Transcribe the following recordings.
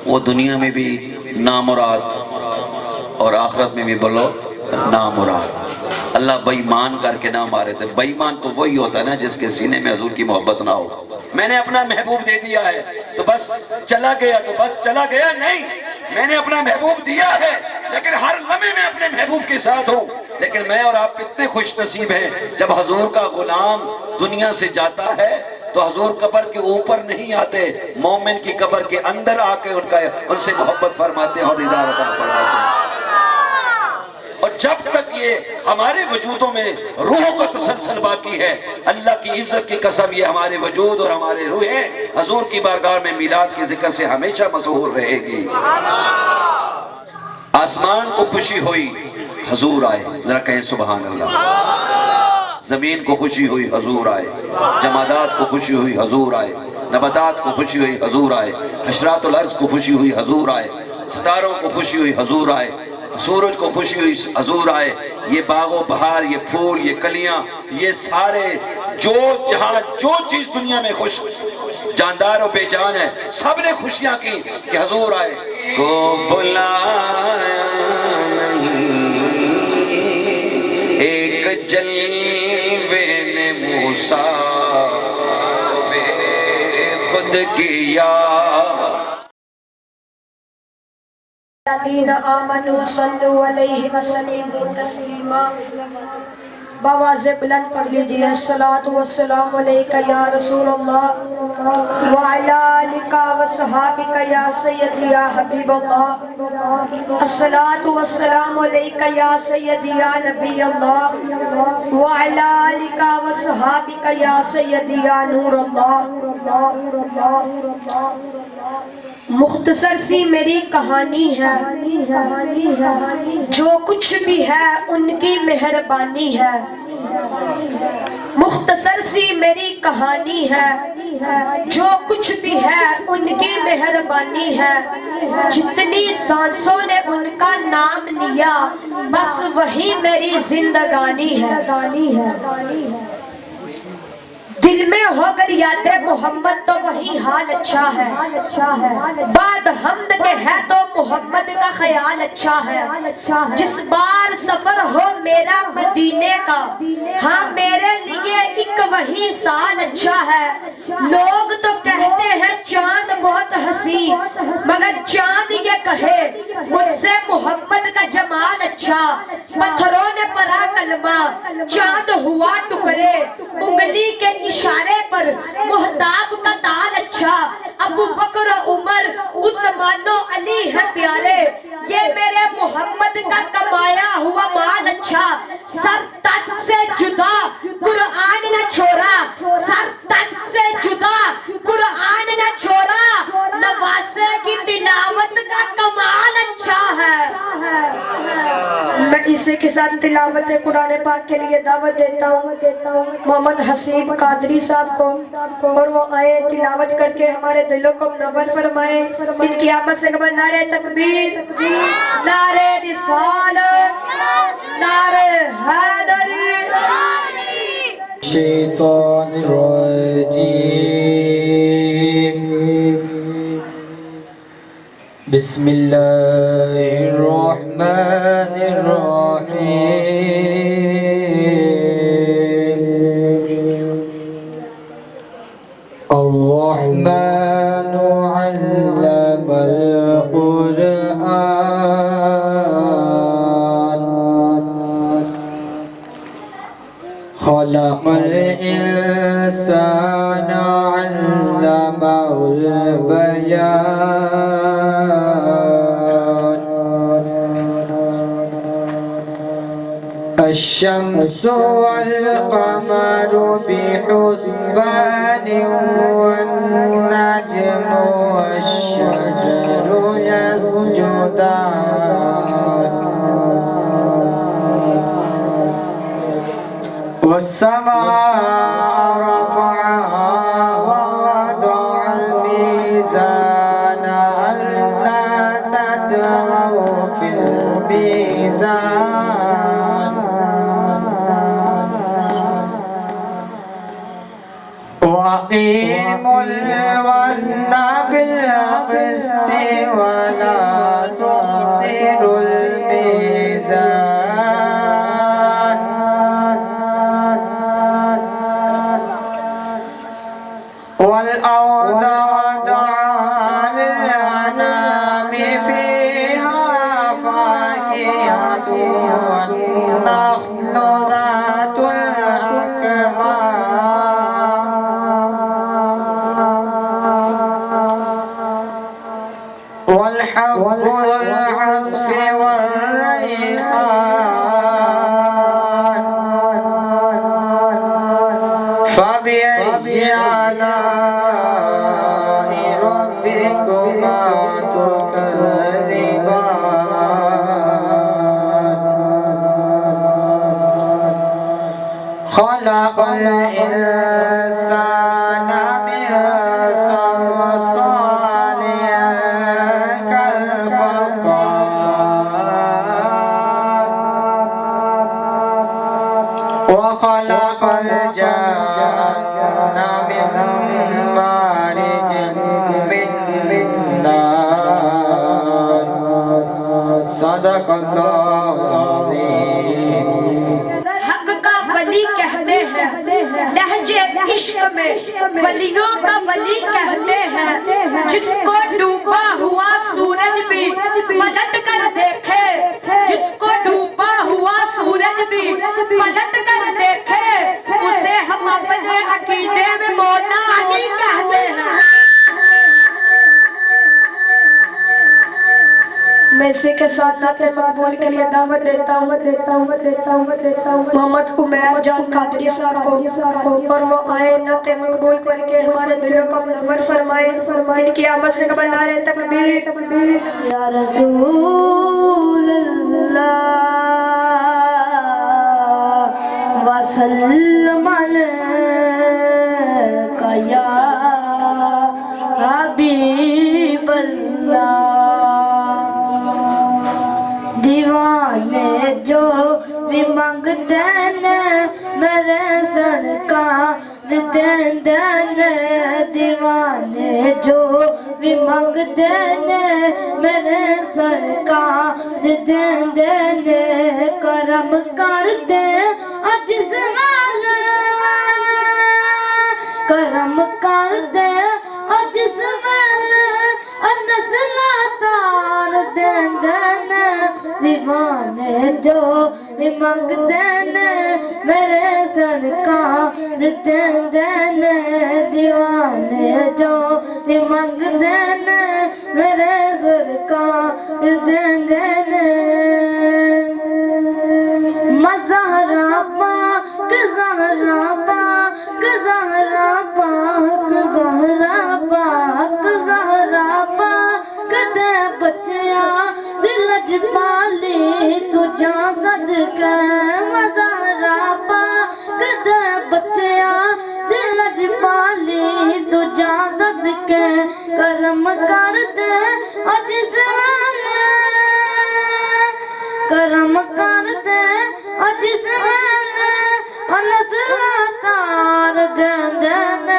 وہ دنیا میں بھی نامراد اور آخرت میں بھی بولو نامراد۔ اللہ بے ایمان کر کے نہ مارے تھے۔ بے ایمان تو وہی ہوتا ہے نا جس کے سینے میں حضور کی محبت نہ ہو۔ میں نے اپنا محبوب دے دیا ہے تو بس چلا گیا، تو بس چلا گیا نہیں، میں نے اپنا محبوب دیا ہے لیکن ہر لمحے میں اپنے محبوب کے ساتھ ہوں۔ لیکن میں اور آپ کتنے خوش نصیب ہیں جب حضور کا غلام دنیا سے جاتا ہے تو حضور قبر کے اوپر نہیں آتے، مومن کی قبر کے اندر آ کے ان سے محبت فرماتے ہیں اور دیدار عطا فرماتے ہیں۔ اور جب تک یہ ہمارے وجودوں میں روحوں کا تسلسل باقی ہے، اللہ کی عزت کی قسم یہ ہمارے وجود اور ہمارے روحیں حضور کی بارگاہ میں میلاد کے ذکر سے ہمیشہ مسحور رہے گی۔ آسمان کو خوشی ہوئی حضور آئے، ذرا کہیں سبحان اللہ۔ زمین کو خوشی ہوئی حضور آئے، جمادات کو خوشی ہوئی حضور آئے، نباتات کو خوشی ہوئی حضور آئے، حشرات الارض کو خوشی ہوئی حضور آئے، ستاروں کو خوشی ہوئی حضور آئے، سورج کو خوشی ہوئی حضور آئے۔ یہ باغ و بہار، یہ پھول، یہ کلیاں، یہ سارے جہاں جو چیز دنیا میں خوش جاندار و بے جان ہے، سب نے خوشیاں کی کہ حضور آئے۔ کو بلایا نہیں ایک جلوے نے موسیٰ بے خود کیا۔ الذین آمنوا صلو علیہ وسلم تسلیما۔ بواز بلند پڑھ لیجئے، الصلاۃ والسلام علیکہ یا رسول اللہ وعلی آلک وصحابک یا سیدی یا حبیب اللہ، الصلاۃ والسلام علیکہ یا سیدی یا نبی اللہ وعلی آلک وصحابک یا سیدی یا نور اللہ۔ مختصر سی میری کہانی ہے، جو کچھ بھی ہے ان کی مہربانی ہے۔ مختصر سی میری کہانی ہے، جو کچھ بھی ہے ان کی مہربانی ہے۔ جتنی سانسوں نے ان کا نام لیا بس وہی میری زندگانی ہے۔ دل میں ہو گر یاد محمد تو وہی حال اچھا ہے، بعد حمد کے ہے تو محمد کا خیال اچھا ہے۔ جس بار سفر ہو میرا مدینے کا، ہاں میرے لیے ایک وہی سال اچھا ہے۔ لوگ تو کہتے ہیں چاند بہت حسین، مگر چاند یہ کہے مجھ سے محمد کا جمال اچھا۔ پتھروں نے پڑھا کلمہ، چاند ہوا ٹکڑے، انگلی کے اشارے پر محتاب کا تال اچھا۔ ابو بکر عمر عثمان و علی ہے پیارے، یہ میرے محمد کا کمایا ہوا مال اچھا۔ سر تن سے جدا قرآن نہ چھوڑا، سر تن سے جدا قرآن نہ چھوڑا، نواسے کی تلاوت کا کمال اچھا ہے۔ میں اسے کے ساتھ تلاوت قرآن پاک کے لیے دعوت دیتا ہوں محمد حسین قادری صاحب کو، اور وہ آئے تلاوت کر کے ہمارے دلوں کو منور فرمائے۔ ان کی آمد سے قبل نعرہ تکبیر، نعرہ رسالت، نعرہ حیدری۔ شیطان الرجیم، بسم اللہ الرحمن الرحیم۔ الرحمن علم القرآن، خلق الإنسان علمه البيان۔ الشمس والقمر بحسبان، والنجم والشجر يسجدان، والسماء رفعها ووضع الميزان، ألا تطغوا في الميزان، وأقيموا الوزن بالقسط ولا تخسروا الميزان والأرض وضعها للأنام فيها فاكهة والنخل ذات الأكمام والحب ذو العصف والريحان فبأي آلاء ربكما تكذبان خلق الإنسان من صلصال كالفخار وخلق الجن من مارج من نار صدق الله العظيم حق کا ولی کہتے ہیں لہجے عشق میں ولیوں کا ولی کہتے ہیں جس کو ڈوبا ہوا سورج بھی پلٹ کر دیکھے جس کو ڈوبا ہوا سورج بھی پلٹ کر دیکھے اسے ہم اپنے عقیدے میں مولا علی کہتے ہیں میں اسی کے ساتھ نعت مقبول کے لیے دعوت دیتا ہوں محمد عمیر جان قادری صاحب کو اور وہ آئے نعت مقبول پر کے ہمارے دلوں کو منور فرمائے ان کی آمد سے قبل نعرہ تکبیر یا رسول اللہ وسلم علیکہ یا حبیب اللہ دیوانے جو بھی مانگتے ہیں میرے سرکار دین دین دیوانے جو بھی مانگتے ہیں میرے سرکار دین دین کرم کر دے اج زمانے کرم کر دے اج زمانے نسل تار دین دین دیوانے جو بھی مانگتے ہیں میرے سرکار دین دین دیوانے جو بھی مانگتے ہیں میرے سرکار دین دین مظہرہ پاک زہرا پاک زہرا پاک زہرا پاک زہرا پاک دے بچیاں دل جمالی تجھا صدقہ مظہرہ پاک دے بچیاں دل جمالی تجھا صدقہ کرم کر دے اج زمانے کرم کر دے اج زمانے نسل تار دین دین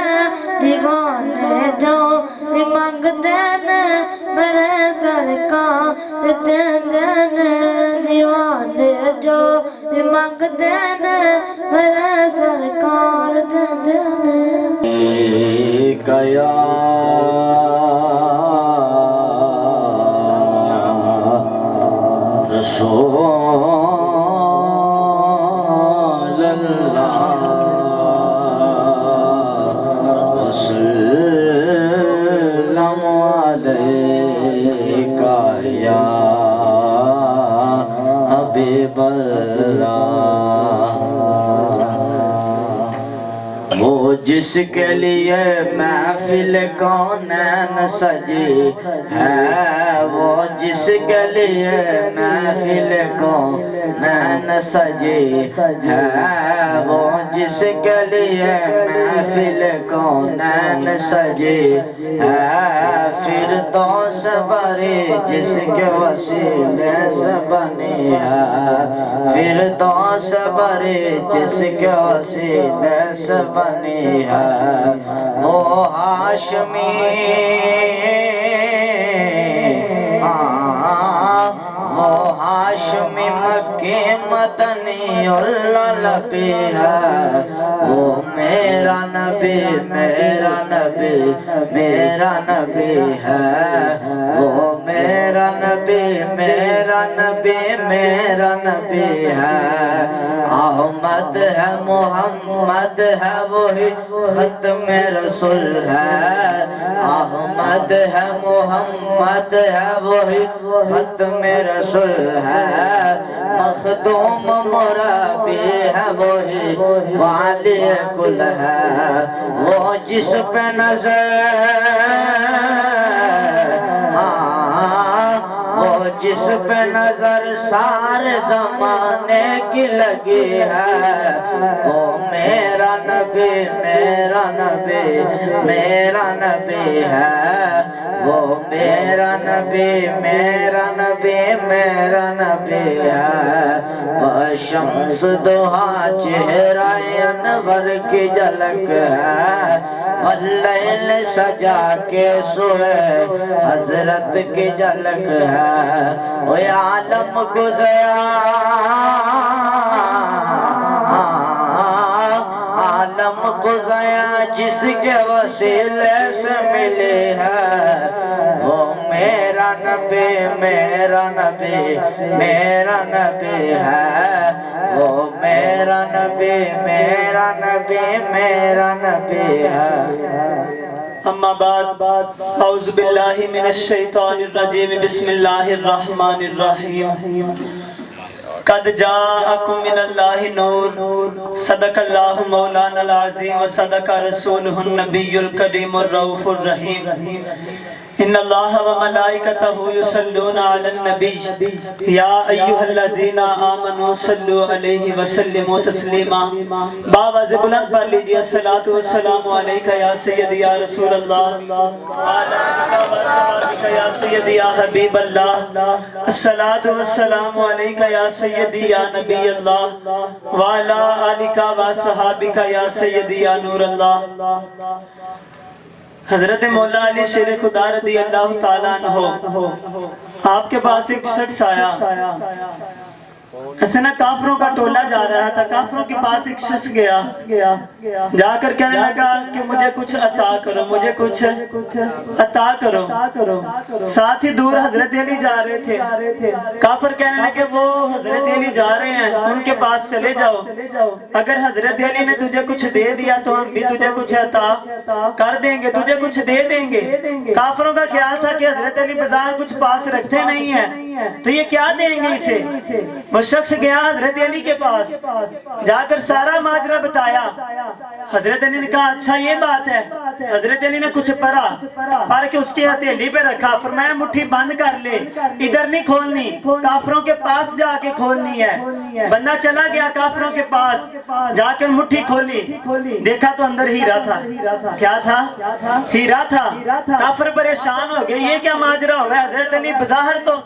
دیوانے جو بھی مانگتے ہیں میرے سرکار دین دین دیوانے جو بھی مانگتے ہیں میرے سرکار دین دین یا رسول اللہ وسلم علیکہ یا حبیب اللہ وہ جس کے لیے محفل کونین سجی ہے وہ جس کے لیے محفل کونین سجی ہے وہ جس کے لیے محفل کونین سجی ہے فردوس بری جس کے وسیلے سے بنی ہے فردوس بری جس کے وسیلے سے بنی ہے وہ ہاشمی، ہاں وہ ہاشمی مکی مدنی اللہ نبی ہے، وہ میرا نبی میرا نبی میرا نبی ہے، وہ میرا نبی میرا نبی میرا نبی ہے، احمد ہے محمد ہے وہی ختم رسول ہے، احمد ہے محمد ہے وہی ختم رسول ہے، مخدوم مرابی ہے وہی والی کل ہے، وہ جس پہ نظر وہ جس پہ نظر سارے زمانے کی لگی ہے، وہ میرا نبی میرا نبی میرا نبی ہے، وہ میرا نبی میرا نبی میرا نبی ہے، وہ شمس دوہا چہرہ انور کی جھلک ہے، واللیل سجا کے سوئے حضرت کی جھلک ہے، وہ عالم گزیا عالم گزیا جس کے وسیلے سے ملی ہے، وہ میرا نبی میرا نبی میرا نبی ہے، وہ میرا نبی میرا نبی میرا نبی ہے۔ اما بعد اعوذ باللہ من الشیطان الرجیم بسم اللہ الرحمن الرحیم قد جاءکم من اللہ نور صدق اللہ مولانا العظیم وصدق رسولہ النبی الکریم الرؤوف الرحیم ان اللہ وملائکتہ یصلون علی النبی یا ایہا الذین آمنوا صلوا علیہ وسلموا تسلیما، باواز بلند پڑھ لیجئے الصلاۃ والسلام علیکہ یا سیدی یا رسول اللہ وعلی آلک وصحبک یا سیدی یا حبیب اللہ، الصلاۃ والسلام علیکہ یا سیدی یا نبی اللہ وعلی آلک وصحبک یا سیدی یا نور اللہ۔ حضرت مولا علی شیر خدا رضی اللہ تعالیٰ عنہ آپ کے پاس ایک شخص آیا، ایسے نا کافروں کا ٹولہ جا رہا تھا، کافروں کے پاس ایک شخص گیا، جا کر کہنے لگا کہ مجھے کچھ عطا کرو مجھے کچھ عطا کرو، ساتھ ہی دور حضرت علی جا رہے تھے، کافر کہنے لگے وہ حضرت علی جا رہے ہیں ان کے پاس چلے جاؤ، اگر حضرت علی نے تجھے کچھ دے دیا تو ہم بھی تجھے کچھ عطا کر دیں گے، تجھے کچھ دے دیں گے۔ کافروں کا خیال تھا کہ حضرت علی بازار کچھ پاس رکھتے نہیں ہیں تو یہ کیا دیں گے اسے۔ وہ شخص گیا حضرت علی کے پاس، جا کر سارا ماجرا بتایا، حضرت علی نے کہا اچھا یہ بات ہے، حضرت علی نے کچھ پڑھ کے اس کی ہتھیلی پہ رکھا، فرمایا مٹھی بند کر لے، ادھر نہیں کھولنی، کافروں کے پاس جا کے کھولنی ہے۔ بندہ چلا گیا کافروں کے پاس، جا کر مٹھی کھولی، دیکھا تو اندر ہیرا تھا۔ کیا تھا؟ ہیرا تھا۔ کافر پریشان ہو گئے، یہ کیا ماجرا ہوا ہے، حضرت علی بظاہر تو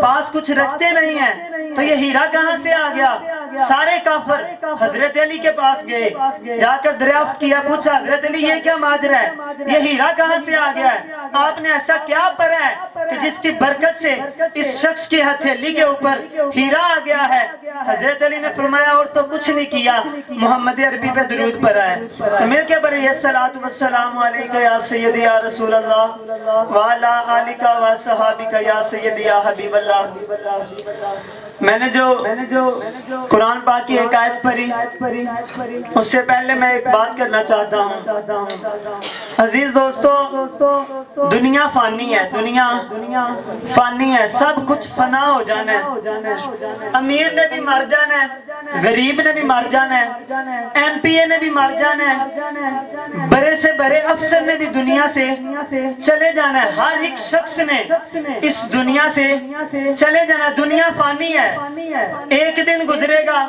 پاس کچھ رکھتے نہیں ہیں تو یہ ہیرا کہاں سے آ گیا؟ سارے کافر حضرت علی کے پاس گئے، جا کر دریافت کیا، پوچھا حضرت علی یہ کیا ماجرا ہے، یہ ہیرا کہاں سے آ گیا ہے، آپ نے ایسا کیا پڑھا ہے کہ جس کی برکت سے اس شخص کی ہتھیلی کے اوپر ہیرا آ گیا ہے؟ حضرت علی نے فرمایا اور تو کچھ نہیں کیا، محمد عربی پہ درود پڑھا ہے۔ تو مل کے بڑی الصلاۃ والسلام علیکہ یا سیدی یا رسول اللہ وعلی آلک وصحابک یا سیدی یا حبیب اللہ۔ میں نے جو قرآن پاک کی ایک آیت پڑھی، اس سے پہلے میں ایک بات کرنا چاہتا ہوں۔ عزیز دوستو، دنیا فانی ہے، دنیا فانی ہے، سب کچھ فنا ہو جانا ہے، امیر نے بھی مر جانا ہے، غریب نے بھی مر جانا ہے، ایم پی اے نے بھی مر جانا ہے، بڑے سے بڑے افسر نے بھی دنیا سے چلے جانا ہے، ہر ایک شخص نے اس دنیا سے چلے جانا ہے، دنیا فانی ہے، ایک دن گزرے گا،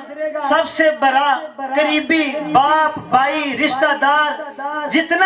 سب سے بڑا قریبی باپ بھائی رشتہ دار جتنا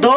2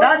10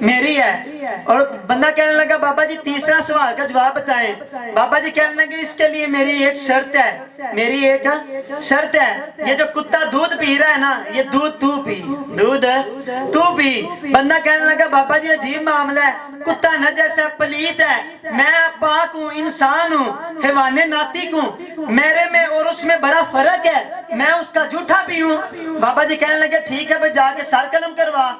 میری ہے. اور بندہ کہنے لگا بابا جی تیسرا سوال کا جواب بتائیں. بابا جی کہنے لگے اس کے لیے میری ایک شرط ہے, میری ایک شرط ہے. یہ جو کتا دودھ پی رہا ہے نا, یہ دودھ تو پی, دودھ تو پی. بندہ کہنے لگا بابا جی عجیب معاملہ ہے, کتا نجس ہے, پلیت ہے, میں پاک ہوں, انسان ہوں, حیوان ناطق ہوں, میرے میں اور اس میں بڑا فرق ہے, میں اس کا جھوٹا پیوں. بابا جی کہنے لگے ٹھیک ہے بھائی جا کے سر قلم کروا.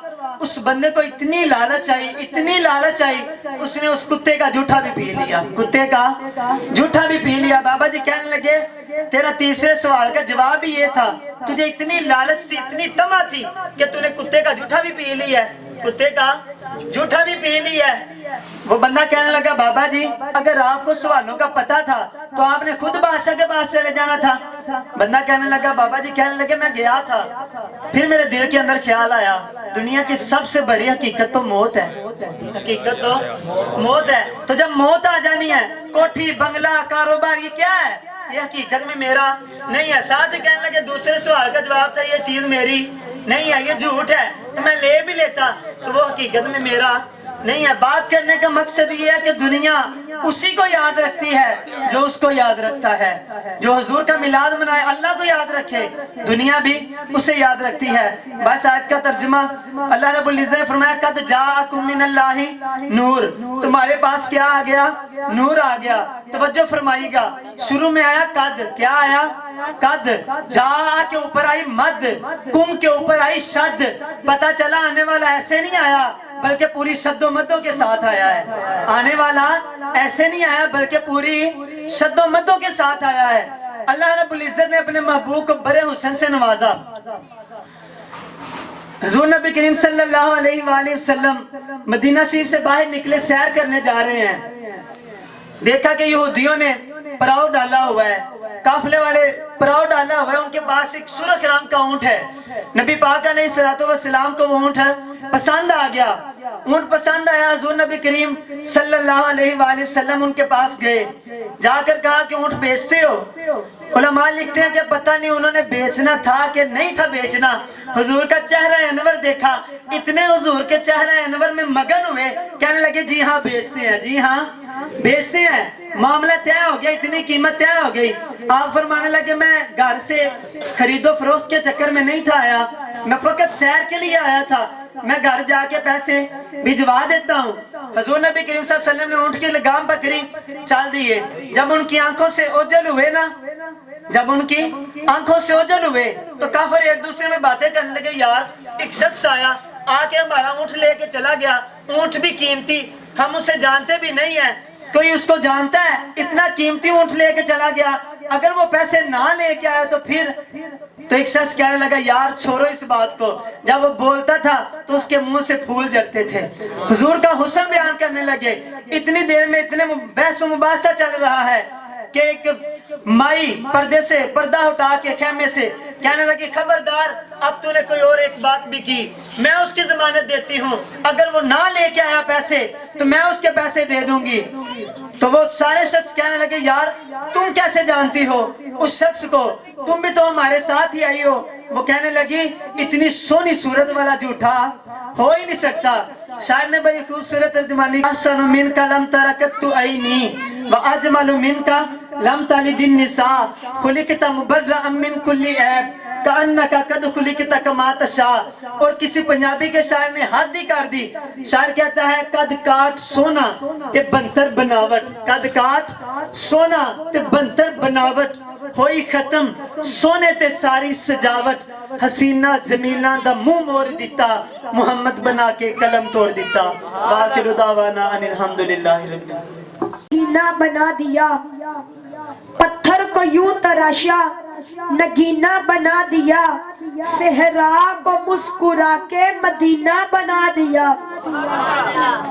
اس بندے کو اتنی لالچ آئی, اتنی لالچ آئی, اس نے اس کتے کا جھوٹا بھی پی لیا, کتے کا جھوٹا بھی پی لیا. بابا جی کہنے لگے تیرا تیسرے سوال کا جواب ہی یہ تھا, تجھے اتنی لالچ تھی, اتنی طمع تھی کہ تو نے کتے کا جھوٹا بھی پی لیا ہے, کتے کا جھوٹا بھی پی لیا ہے. وہ بندہ کہنے لگا بابا جی اگر آپ کو سوالوں کا پتا تھا تو آپ نے خود بادشاہ کے پاس چلے جانا تھا. بندہ کہنے لگا بابا جی کہنے لگے میں گیا تھا, پھر میرے دل کے اندر خیال آیا دنیا کی سب سے بڑی حقیقت تو موت ہے, حقیقت تو موت ہے. تو جب موت آ جانی ہے, کوٹھی بنگلہ کاروبار یہ کیا ہے, یہ حقیقت میں میرا نہیں ہے. ساتھ ہی کہنے لگے دوسرے سوال کا جواب تھا یہ چیز میری نہیں ہے, یہ جھوٹ ہے, تو میں لے بھی لیتا تو وہ حقیقت میں میرا نہیں ہے. بات کرنے کا مقصد یہ ہے کہ دنیا اسی کو یاد رکھتی ہے جو اس کو یاد رکھتا ہے. جو حضور کا میلاد منائے اللہ کو یاد رکھے, دنیا بھی اسے یاد رکھتی ہے. بس آیت کا ترجمہ اللہ رب العزت نے فرمایا قد جاءکم من اللہ نور, تمہارے پاس کیا آ گیا, نور آ گیا. توجہ فرمائیے گا, شروع میں آیا قد, کیا آیا قد, جا کے اوپر آئی مد, کم کے اوپر آئی شد. پتہ چلا آنے والا ایسے نہیں آیا بلکہ پوری شد و مدوں کے ساتھ آیا ہے. آنے والا ایسے نہیں آیا بلکہ پوری شد و مدوں کے ساتھ آیا ہے. اللہ رب العزت نے اپنے محبوب کو بڑے حسن سے نوازا. حضور نبی کریم صلی اللہ علیہ وآلہ وسلم مدینہ شریف سے باہر نکلے, سیر کرنے جا رہے ہیں. دیکھا کہ یہودیوں نے پراؤ ڈالا ہوا ہے, قافلے والے پراؤ ڈالا ہوا ہے, ان کے پاس ایک سرخ رنگ کا اونٹ ہے. نبی پاک علیہ السلام کو وہ اونٹ پسند آ گیا, اونٹ پسند آیا. حضور نبی کریم صلی اللہ علیہ وآلہ وسلم ان کے پاس گئے, جا کر کہا کہ اونٹ بیچتے ہو. علماء لکھتے ہیں کہ پتہ نہیں انہوں نے بیچنا تھا کہ نہیں تھا بیچنا. حضور کا چہرہ انور دیکھا, اتنے حضور کے چہرہ انور میں مگن ہوئے, کہنے لگے جی ہاں بیچتے ہیں, جی ہاں بیچتے ہیں. معاملہ طے ہو گیا, اتنی قیمت طے ہو گئی. آپ فرمانے لگے میں گھر سے خرید و فروخت کے چکر میں نہیں تھا آیا, میں فقط سیر کے لیے آیا تھا, میں گھر جا کے پیسے بھجوا دیتا ہوں. حضور نبی کریم صلی اللہ علیہ وسلم نے اونٹ کی لگام پکڑی, چل دیے. جب ان کی آنکھوں سے اوجھل ہوئے نا, جب ان کی آنکھوں سے اوجھل ہوئے تو کافر ایک دوسرے میں باتیں کرنے لگے, یار ایک شخص آیا, آ کے ہمارا اونٹ لے کے چلا گیا, اونٹ بھی قیمتی, ہم اسے جانتے بھی نہیں ہیں, کوئی اس کو جانتا ہے, اتنا قیمتی اونٹ لے کے چلا گیا, اگر وہ پیسے نہ لے کے آیا تو پھر. تو ایک شخص کہنے لگا یار چھوڑو اس بات کو. جب وہ بولتا تھا تو اس کے منہ سے پھول جھڑتے تھے. حضور کا حسن بیان کرنے لگے. اتنی دیر میں اتنے بحث و مباحثہ چل رہا ہے کہ ایک مائی پردے سے پردہ اٹھا کے خیمے سے کہنے لگی خبردار اب تو نے کوئی اور ایک بات بھی کی, میں اس کی ضمانت دیتی ہوں, اگر وہ نہ لے کے آیا پیسے تو میں اس کے پیسے دے دوں گی. تو وہ سارے شخص کہنے لگے یار تم کیسے جانتی ہو اس شخص کو, تم بھی تو ہمارے ساتھ ہی آئی ہو. وہ کہنے لگی اتنی سونی صورت والا جھوٹا ہو ہی نہیں سکتا. شاعر نے بڑی خوبصورت ترجمانی, احسن منک لم ترکت عینی واجمل منک لم تلد النساء خلقت مبرئا من کل عیب کأنک قد خلقت کما تشاء. اور کسی پنجابی کے شاعر نے حد ہی کر دی. شاعر کہتا ہے قد کاٹ سونا تے بنتر بناوٹ, قد کاٹ سونا تے بنتر بناوٹ, ہوئی ختم سونے تے ساری سجاوٹ, حسینہ جمیلہ دا منہ موڑ دیتا, محمد بنا کے قلم توڑ دیتا. وآخر دعوانا ان الحمدللہ رب العالمین. نگینہ بنا دیا, پتھر کو یوں تراشا, نگینہ بنا دیا, صحرا کو مسکرا کے مدینہ بنا دیا.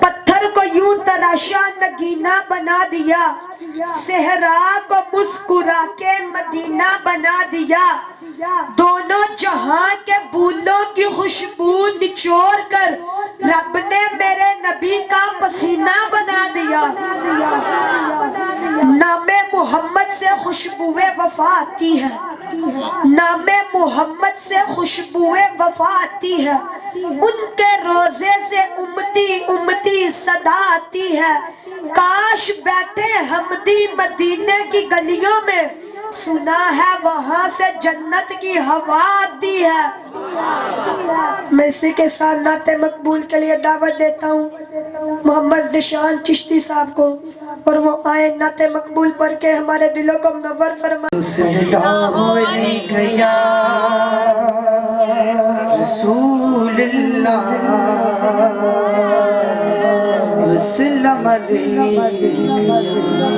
پتھر کو یوں تراشا, نگینہ بنا دیا, صحرا کو مسکرا کے مدینہ بنا دیا. دونوں جہاں کے پھولوں کی خوشبو نچوڑ کر رب نے میرے نبی کا پسینہ بنا دیا. نام محمد سے خوشبو وفا آتی ہے, نام محمد سے خوشبو وفا آتی ہے. ان کے روزے سے امتی امتی صدا آتی ہے، کاش بیٹھے حمدی مدینے کی گلیوں میں، سنا ہے وہاں سے جنت کی ہوا آتی ہے۔ میں اسی کے ساتھ نعت مقبول کے لیے دعوت دیتا ہوں محمد ذیشان چشتی صاحب کو، اور وہ آئے نعت مقبول پڑھ کے ہمارے دلوں کو منور فرمائے۔ صلی اللہ علیہ یا رسول اللہ وسلم علیک یا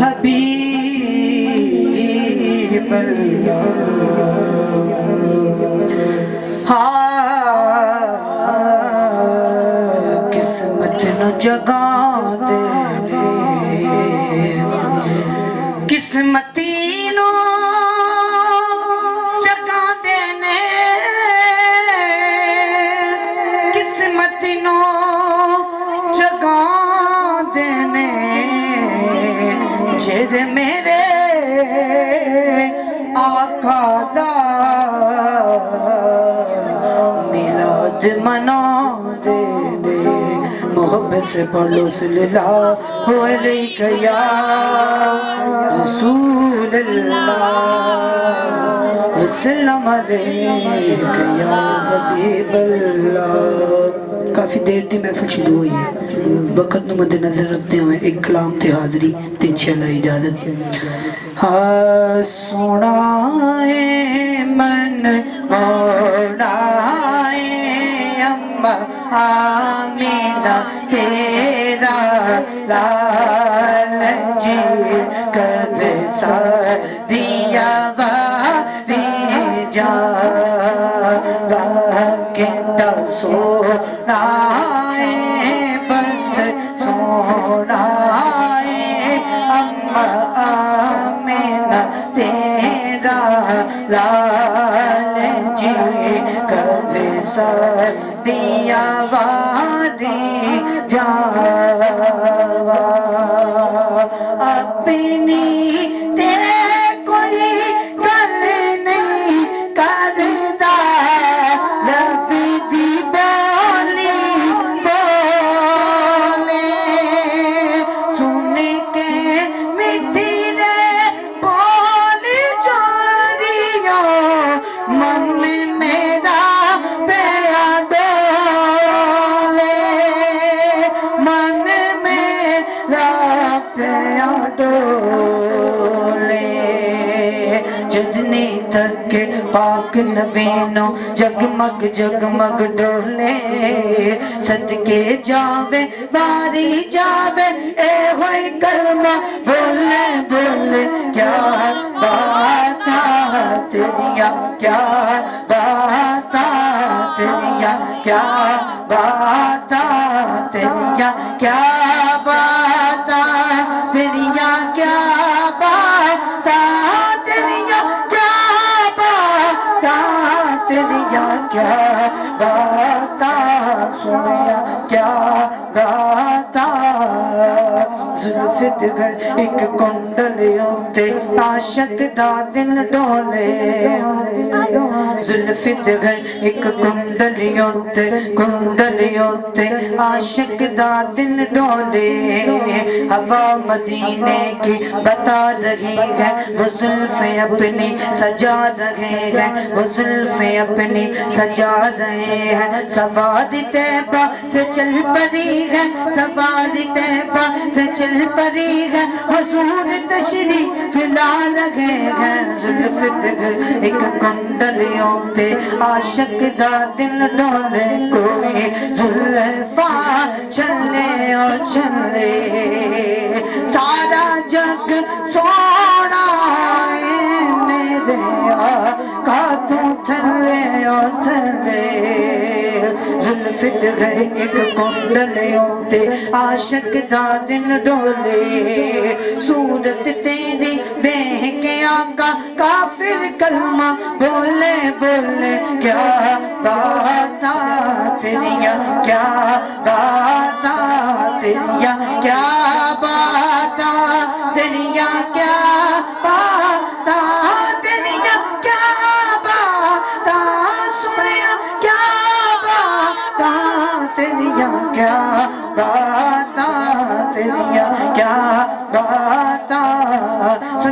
حبیب اللہ۔ قسمت نو جگا دینے، قسمتی نو جگا دینے، قسمت نو جگا دینے، جد میرے آقا دا میلاد منا دینے۔ محبت سے پڑھ لو صلی اللہ علیہ یا رسول اللہ وسلم علیک یا حبیب اللہ۔ کافی دیر دی محفل شروع ہوئی ہے، وقت نو مد نظر رکھتے ہوئے ایک کلام تے حاضری تے انشاءاللہ اجازت۔ سونا من موڑا اماں آمینہ تیرا لال جی کبھی دیا واری جا کتا سونا بس سونا اماں آمینہ تیرا لال جی کبھی دیا واری جاوا اپنی تیرے کوئی گل نہیں کردا، رب دی بولی بولے سن کے مٹھی رے بولی چوریوں، من میرا پیا ڈولے، من میرا پیا ڈولے، جدنی تک پاک نبینو جگمگ جگمگ ڈولے، صدقے جاوے واری جاوے اے ہوئی کلمہ بولے بولے، کیا بات تیریاں کیا بات تیریاں کیا بات تیریاں کیا بات تیریاں کیا بات تیریاں کیا بات تیریاں کیا بات سنیا کیا بات زلف دگر ایک کنڈلیوں تے عاشق دا دل ڈولے، زلف دگر ایک کنڈلیوں تے عاشق دا دل ڈولے، ہوا مدینے کی بتا رہی ہے وہ زلفیں اپنی سجا رہے ہیں، وہ زلفیں اپنی سجا رہے ہیں، سواری طیبہ سے چل پڑی ہے، سواری طیبہ سے چل پڑی ہے، حضور تشریف لا رہے ہیں، زلف دگر ایک کنڈلیوں تے عاشق دا دل ڈولے، کوئی زلفا چلے اور چلے، سارا جگ سونا ہے میرے آقا تو تھلے اور تھلے، زلف دگر ایک کنڈلیوں تے عاشق دا دل ڈولے، صورت تیری دیکھ کے آقا کافر کلمہ بولے بولے، کیا بات تیریاں کیا بات تیریاں کیا بات تیریاں کیا بات تیریاں کیا بات سنیا کیا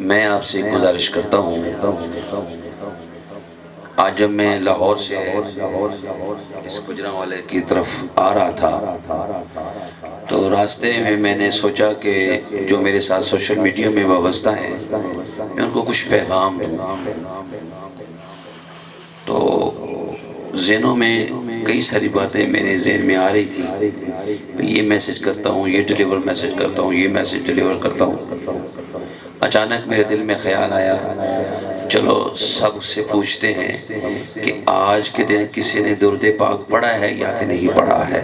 میں آپ سے ایک گزارش کرتا ہوں، آج جب میں لاہور سے اس گجرانوالے کی طرف آ رہا تھا تو راستے میں نے سوچا کہ جو میرے ساتھ سوشل میڈیا میں وابستہ ہیں میں ان کو کچھ پیغام دوں. تو ذہنوں میں کئی ساری باتیں میرے ذہن میں آ رہی تھی، یہ میسج کرتا ہوں، یہ ڈیلیور میسج کرتا ہوں، یہ میسج ڈیلیور کرتا ہوں. اچانک میرے دل میں خیال آیا چلو سب سے پوچھتے ہیں کہ آج کے دن کسی نے درود پاک پڑھا ہے یا کہ نہیں پڑھا ہے.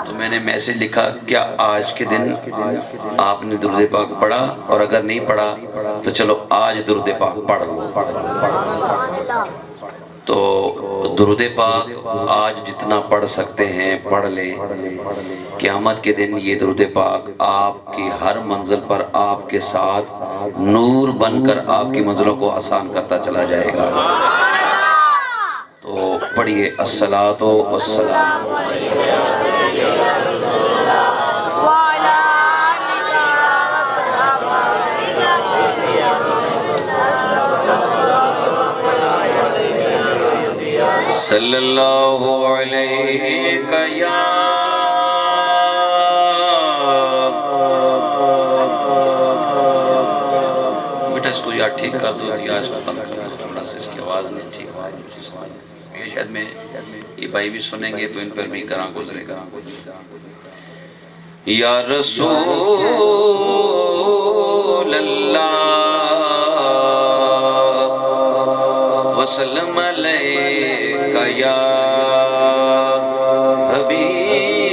تو میں نے میسج لکھا کیا آج کے دن آپ نے درود پاک پڑھا، اور اگر نہیں پڑھا تو چلو آج درود پاک پڑھ لو. تو درود پاک آج جتنا پڑھ سکتے ہیں پڑھ لیں. قیامت کے دن یہ درود پاک آپ کی ہر منزل پر آپ کے ساتھ نور بن کر آپ کی منزلوں کو آسان کرتا چلا جائے گا. تو پڑھیے الصلاۃ والسلام صلی اللہ علیہ یا بیٹا اس کو یا ٹھیک کر دو یا اس کو بند کر دو تھوڑا سا، اس کی آواز نہیں ٹھیک ہو رہی. یہ شاید میں یہ بھائی بھی سنیں گے تو ان پر بھی گراں گزرے گا. یا رسول اللہ وسلم علیکہ یا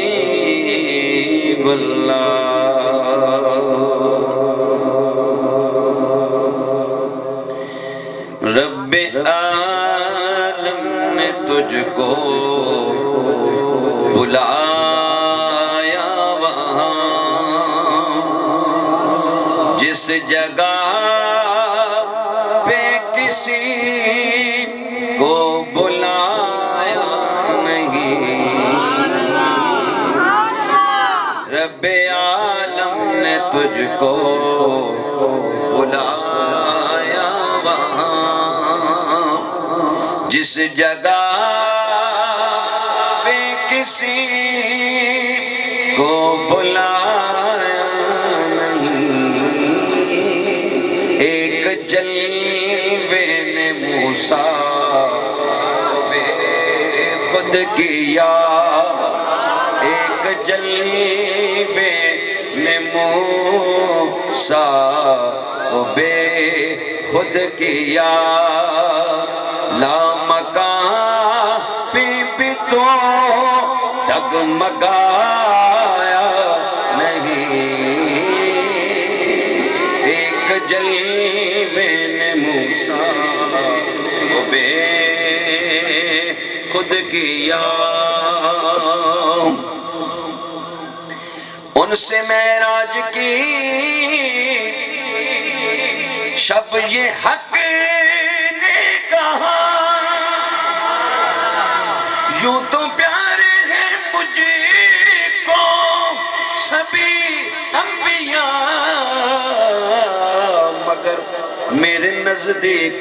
حبیب اللہ. رب عالم نے تجھ کو بلایا وہاں جس جگہ پہ کسی کو بلایا نہیں. رب عالم نے تجھ کو بلایا وہاں جس جگہ پہ کسی کو بلایا نہیں. ایک جلوے نے موسیٰ بے خود کیا، ایک جلوے نے موسیٰ بے خود کیا. لامکاں پہ بھی تو ڈگمگایا نہیں. ایک جلوے نے موسیٰ بے خود کیا. ان سے معراج کی شب یہ حق نے کہا یوں تو پیارے ہیں مجھ کو سبھی انبیاء مگر میرے نزدیک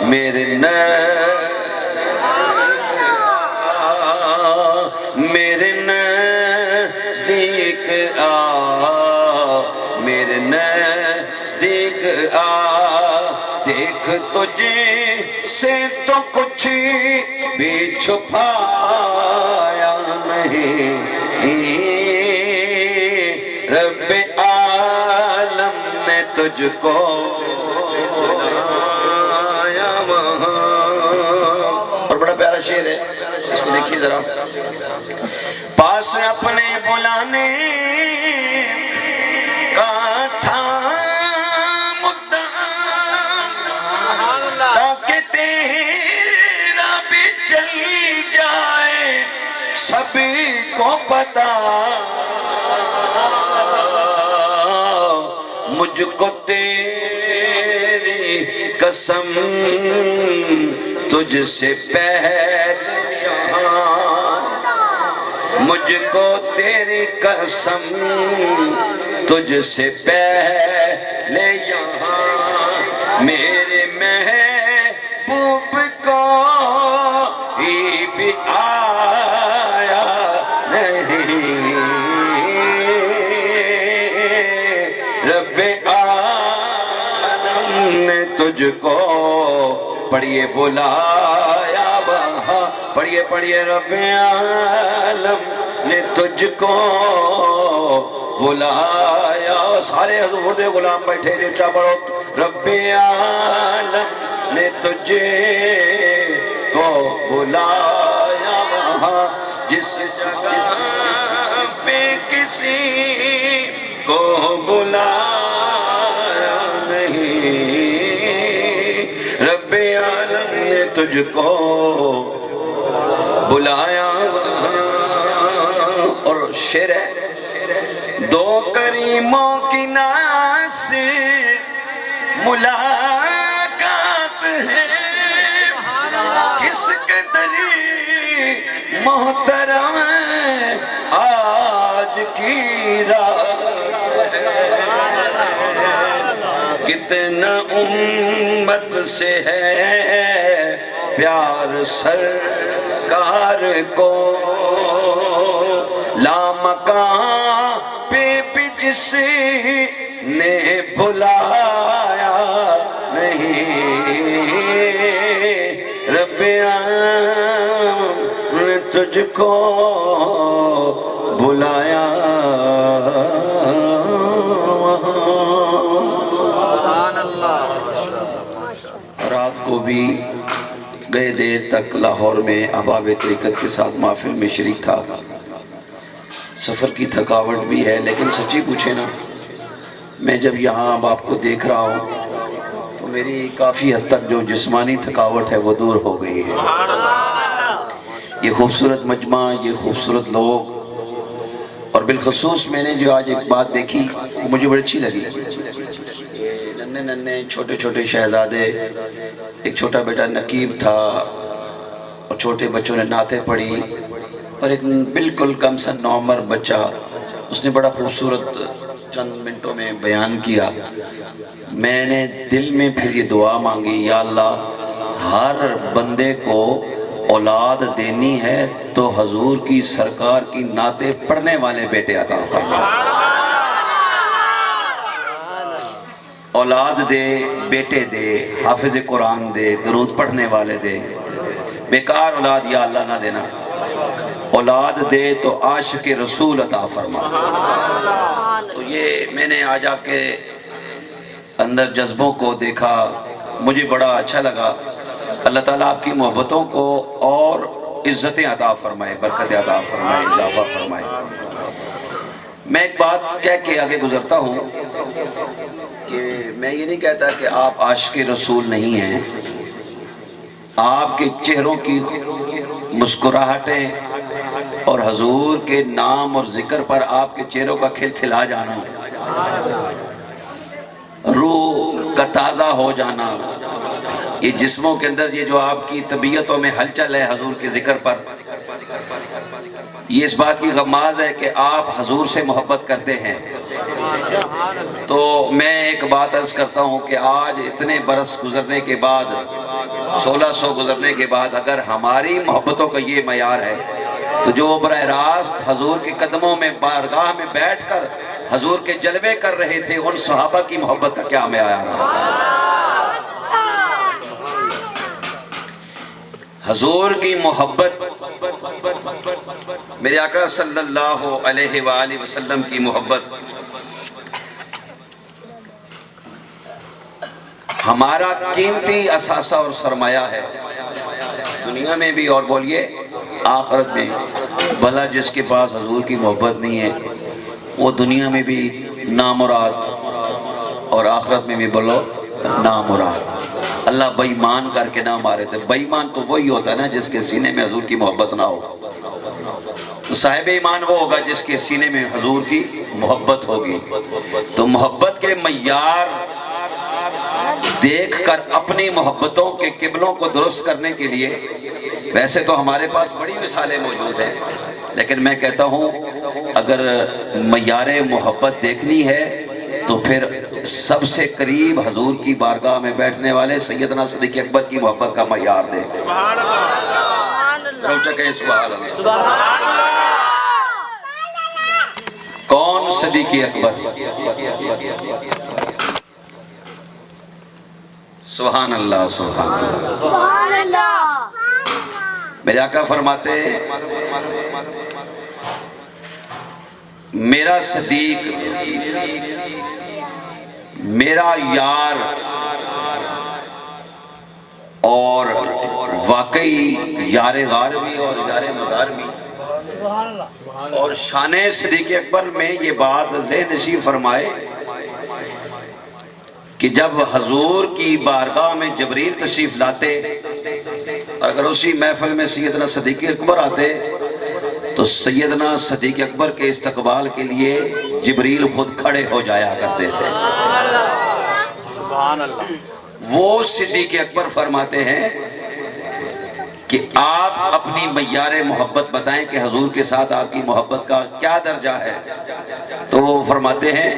میرے نزدیک میرے نزدیک دیکھ تجھ سے تو کچھ بھی چھپایا نہیں. رب عالم نے تجھ کو بلایا وہاں. اور بڑا پیارا شعر ہے، اس کو دیکھیے ذرا. پاس اپنے بلانے کا تھا مدعا تاکہ تیرا بھی چل جائے سبھی کو پتا. مجھ کو تیری قسم تجھ سے پہلے مجھ کو تیری قسم تجھ سے پہلے یہاں میرے محبوب کو ہی بھی آیا نہیں رب عالم نے تجھ کو پڑھیے بلایا وہاں پڑھیے رب عالم نے تجھ کو بلایا سارے حضور دے غلام بیٹھے جیٹا پڑھو رب عالم نے تجھے کو بلایا وہاں جس جگہ پہ کسی کو بلایا نہیں رب عالم نے تجھ کو بلایا اور شعر ہے دو کریموں کی ناصر ملاقات ہے کس قدری محترم آج کی رات ہے کتنا امت سے ہے پیار سرکار کو لامکان پہ بھی جس نے بلایا نہیں رب عالم نے تجھ کو بلایا رات کو بھی گئے دیر تک لاہور میں احباب طریقت کے ساتھ محفل میں شریک تھا سفر کی تھکاوٹ بھی ہے لیکن سچی پوچھے نا میں جب یہاں اب آپ کو دیکھ رہا ہوں تو میری کافی حد تک جو جسمانی تھکاوٹ ہے وہ دور ہو گئی ہے یہ خوبصورت مجمع یہ خوبصورت لوگ اور بالخصوص میں نے جو آج ایک بات دیکھی مجھے بڑی اچھی لگی ننے چھوٹے چھوٹے شہزادے ایک چھوٹا بیٹا نقیب تھا اور چھوٹے بچوں نے نعتیں پڑھی اور ایک بالکل کم سن نوعمر بچہ اس نے بڑا خوبصورت چند منٹوں میں بیان کیا میں نے دل میں پھر یہ دعا مانگی یا اللہ ہر بندے کو اولاد دینی ہے تو حضور کی سرکار کی نعتیں پڑھنے والے بیٹے عطا فرما اولاد دے بیٹے دے حافظ قرآن دے درود پڑھنے والے دے بیکار اولاد یا اللہ نہ دینا اولاد دے تو عاشق رسول عطا فرما تو یہ میں نے آج آپ کے اندر جذبوں کو دیکھا مجھے بڑا اچھا لگا اللہ تعالیٰ آپ کی محبتوں کو اور عزتیں عطا فرمائے برکتیں عطا فرمائے اضافہ فرمائے میں ایک بات کہہ کے آگے گزرتا ہوں کہ میں یہ نہیں کہتا کہ آپ عاشق رسول نہیں ہیں آپ کے چہروں کی مسکراہٹیں اور حضور کے نام اور ذکر پر آپ کے چہروں کا کھلکھلا جانا روح کا تازہ ہو جانا یہ جسموں کے اندر یہ جو آپ کی طبیعتوں میں ہلچل ہے حضور کے ذکر پر یہ اس بات کی غماز ہے کہ آپ حضور سے محبت کرتے ہیں تو میں ایک بات عرض کرتا ہوں کہ آج اتنے برس گزرنے کے بعد 1600 گزرنے کے بعد اگر ہماری محبتوں کا یہ معیار ہے تو جو براہ راست حضور کے قدموں میں بارگاہ میں بیٹھ کر حضور کے جلوے کر رہے تھے ان صحابہ کی محبت کا کیا معیار ہے حضور کی محبت میرے آقا صلی اللہ علیہ وآلہ وسلم کی محبت ہمارا قیمتی اثاثہ اور سرمایہ ہے دنیا میں بھی اور بولیے آخرت میں بھلا جس کے پاس حضور کی محبت نہیں ہے وہ دنیا میں بھی نامراد اور آخرت میں بھی بولو نامراد اللہ بے ایمان کر کے نہ مارے تھے بے ایمان تو وہی ہوتا ہے نا جس کے سینے میں حضور کی محبت نہ ہو تو صاحب ایمان وہ ہوگا جس کے سینے میں حضور کی محبت ہوگی تو محبت کے معیار دیکھ کر اپنی محبتوں کے قبلوں کو درست کرنے کے لیے ویسے تو ہمارے پاس بڑی مثالیں موجود ہیں لیکن میں کہتا ہوں اگر معیار محبت دیکھنی ہے تو پھر سب سے قریب حضور کی بارگاہ میں بیٹھنے والے سیدنا صدیق اکبر کی محبت کا معیار دیکھیں۔ روچہ کہیں سبحان اللہ۔ کون صدیق اکبر؟ سبحان اللہ سبحان اللہ۔ میرے آقا فرماتے ہیں میرا صدیق میرا یار اور واقعی یار غار بھی اور یار مزار بھی، اور شان صدیق اکبر میں یہ بات ذہن نشین فرمائے کہ جب حضور کی بارگاہ میں جبریل تشریف لاتے اور اگر اسی محفل میں سیدنا صدیق اکبر آتے تو سیدنا صدیق اکبر کے استقبال کے لیے جبریل خود کھڑے ہو جایا کرتے تھے۔ وہ صدیق اکبر فرماتے ہیں کہ آپ اپنی معیار محبت بتائیں کہ حضور کے ساتھ آپ کی محبت کا کیا درجہ ہے، تو وہ فرماتے ہیں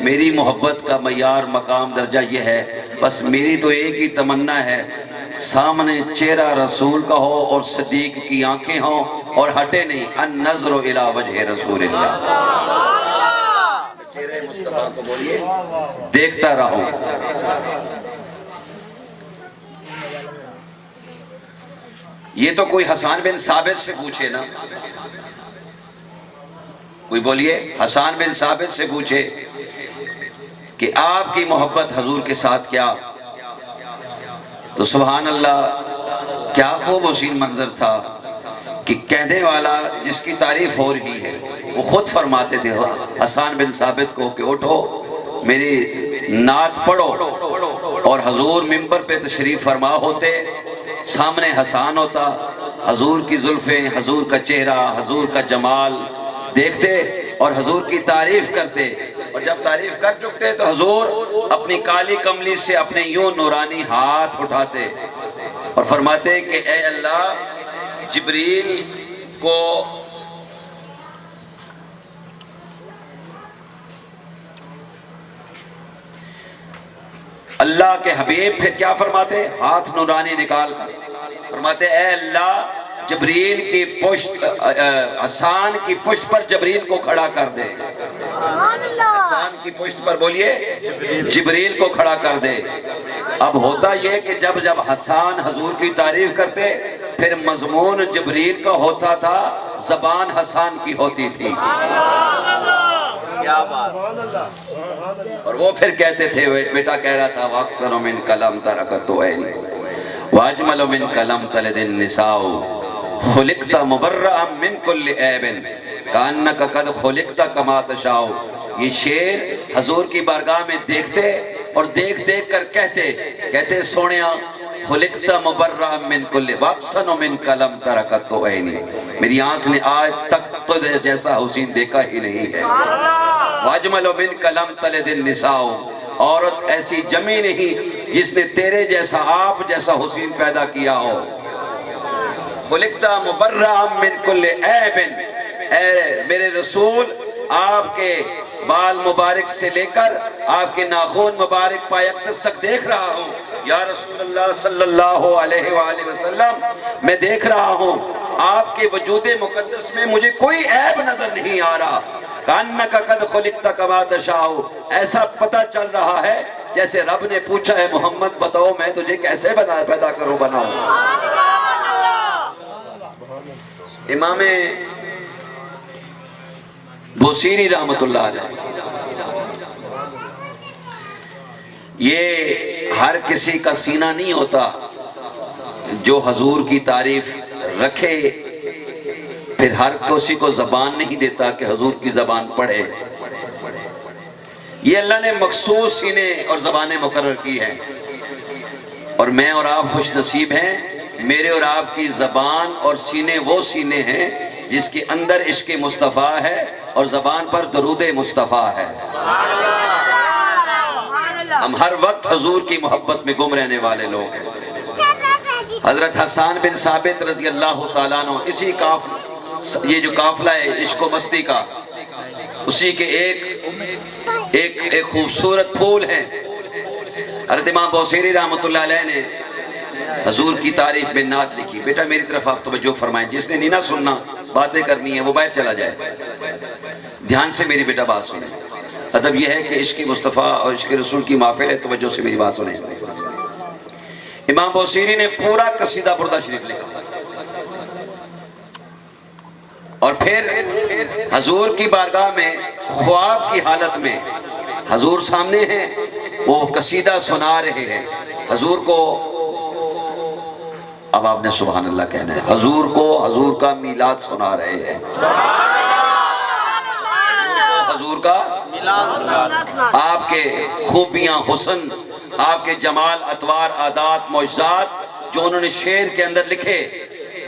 میری محبت کا معیار مقام درجہ یہ ہے، بس میری تو ایک ہی تمنا ہے، سامنے چہرہ رسول کا ہو اور صدیق کی آنکھیں ہوں اور ہٹے نہیں، النظر الی وجہ رسول اللہ، چہرہ مصطفیٰ کو بولیے دیکھتا رہو۔ یہ تو کوئی حسان بن ثابت سے پوچھے نا، کوئی بولیے حسان بن ثابت سے پوچھے کہ آپ کی محبت حضور کے ساتھ کیا، تو سبحان اللہ کیا خوب حسین منظر تھا کہ کہنے والا جس کی تعریف ہو رہی ہے وہ خود فرماتے تھے حسان بن ثابت کو کہ اٹھو میری نعت پڑھو، اور حضور منبر پہ تشریف فرما ہوتے، سامنے حسان ہوتا، حضور کی زلفیں، حضور کا چہرہ، حضور کا جمال دیکھتے اور حضور کی تعریف کرتے، اور جب تعریف کر چکتے تو حضور اپنی کالی کملی سے اپنے یوں نورانی ہاتھ اٹھاتے اور فرماتے کہ اے اللہ جبریل کو اللہ کے حبیب پھر کیا فرماتے، ہاتھ نورانی نکال کر فرماتے اے اللہ جبریل کی پشت، حسان کی پشت پر جبریل کو کھڑا کر دے، حسان کی پشت پر بولیے جبریل کو کھڑا کر دے۔ اب ہوتا یہ کہ جب حسان حضور کی تعریف کرتے پھر مضمون جبریل کا ہوتا تھا، زبان حسان کی ہوتی تھی، اور وہ پھر کہتے تھے، بیٹا کہہ رہا تھا وَأَكْثَرُ مِنْ كَلَمْ تَرَكَتُ عَيْنِي وَأَجْمَلُ مِنْ كَلَمْ تَلِدِ النِّسَاءُ خُلِقْتَ مُبَرَّأً مِنْ كُلِّ عَيْبٍ كَأَنَّكَ قَدْ خُلِقْتَ كَمَا تَشَاءُ۔ یہ شعر حضور کی بارگاہ میں دیکھتے اور دیکھ دیکھ کر کہتے سونیا خُلِقْتَ مُبَرَّأً مِنْ كُلِّ وَأَحْسَنُ مِنْكَ لَمْ تَرَكَتُ عَيْنِي، میری آنکھ نے آج تک تجھے جیسا حسین دیکھا ہی نہیں ہے۔ وَأَجْمَلُ مِنْكَ لَمْ تَلِدِ النِّسَاءُ، عورت ایسی جمی نہیں جس نے تیرے جیسا آپ جیسا حسین پیدا کیا ہو۔ خُلِقْتَ مُبَرَّأً مِنْ كُلِّ عَيْبٍ، اے میرے رسول آپ کے بال مبارک سے لے کر آپ کے ناخن مبارک پایکتس تک دیکھ رہا ہوں یا رسول اللہ صلی اللہ علیہ وآلہ وسلم، میں دیکھ رہا ہوں آپ کے وجود مقدس میں مجھے کوئی عیب نظر نہیں آ رہا۔ کَأَنَّكَ قَدْ خُلِقْتَ كَمَا تَشَاءُ، ایسا پتہ چل رہا ہے جیسے رب نے پوچھا ہے محمد بتاؤ میں تجھے کیسے پیدا کروں بناؤں۔ امام بوسیری رحمت اللہ علیہ، یہ ہر کسی کا سینہ نہیں ہوتا جو حضور کی تعریف رکھے، پھر ہر کسی کو زبان نہیں دیتا کہ حضور کی زبان پڑھے۔ یہ اللہ نے مخصوص سینے اور زبانیں مقرر کی ہیں، اور میں اور آپ خوش نصیب ہیں، میرے اور آپ کی زبان اور سینے وہ سینے ہیں جس کے اندر عشق مصطفیٰ ہے اور زبان پر درود مصطفیٰ ہے۔ ہم ہر وقت حضور کی محبت میں گم رہنے والے لوگ ہیں۔ حضرت حسان بن ثابت رضی اللہ تعالیٰ عنہ اسی یہ جو قافلہ ہے عشق و مستی کا، اسی کے ایک خوبصورت پھول ہیں۔ حضرت امام بوصیری رحمۃ اللہ علیہ نے حضور کی تعریف میں نعت لکھی۔ بیٹا میری طرف آپ توجہ فرمائیں، جس نے نہیں نہ سننا، باتیں کرنی ہے، وہ باہر چلا جائے۔ دھیان سے میری بیٹا بات سنیں۔ ادب یہ ہے کہ عشق مصطفیٰ اور عشق رسول کی محفل ہے، توجہ سے میری بات سنیں۔ امام بوصیری نے پورا قصیدہ بردہ شریف لکھا، اور پھر حضور کی بارگاہ میں خواب کی حالت میں حضور سامنے ہیں، وہ قصیدہ سنا رہے ہیں حضور کو۔ اب آپ نے سبحان اللہ کہنا ہے، حضور کا میلاد سنا رہے ہیں، حضور کا آپ کے خوبیاں، حسن، آپ کے جمال، اطوار، عادات، معجزات جو انہوں نے شعر کے اندر لکھے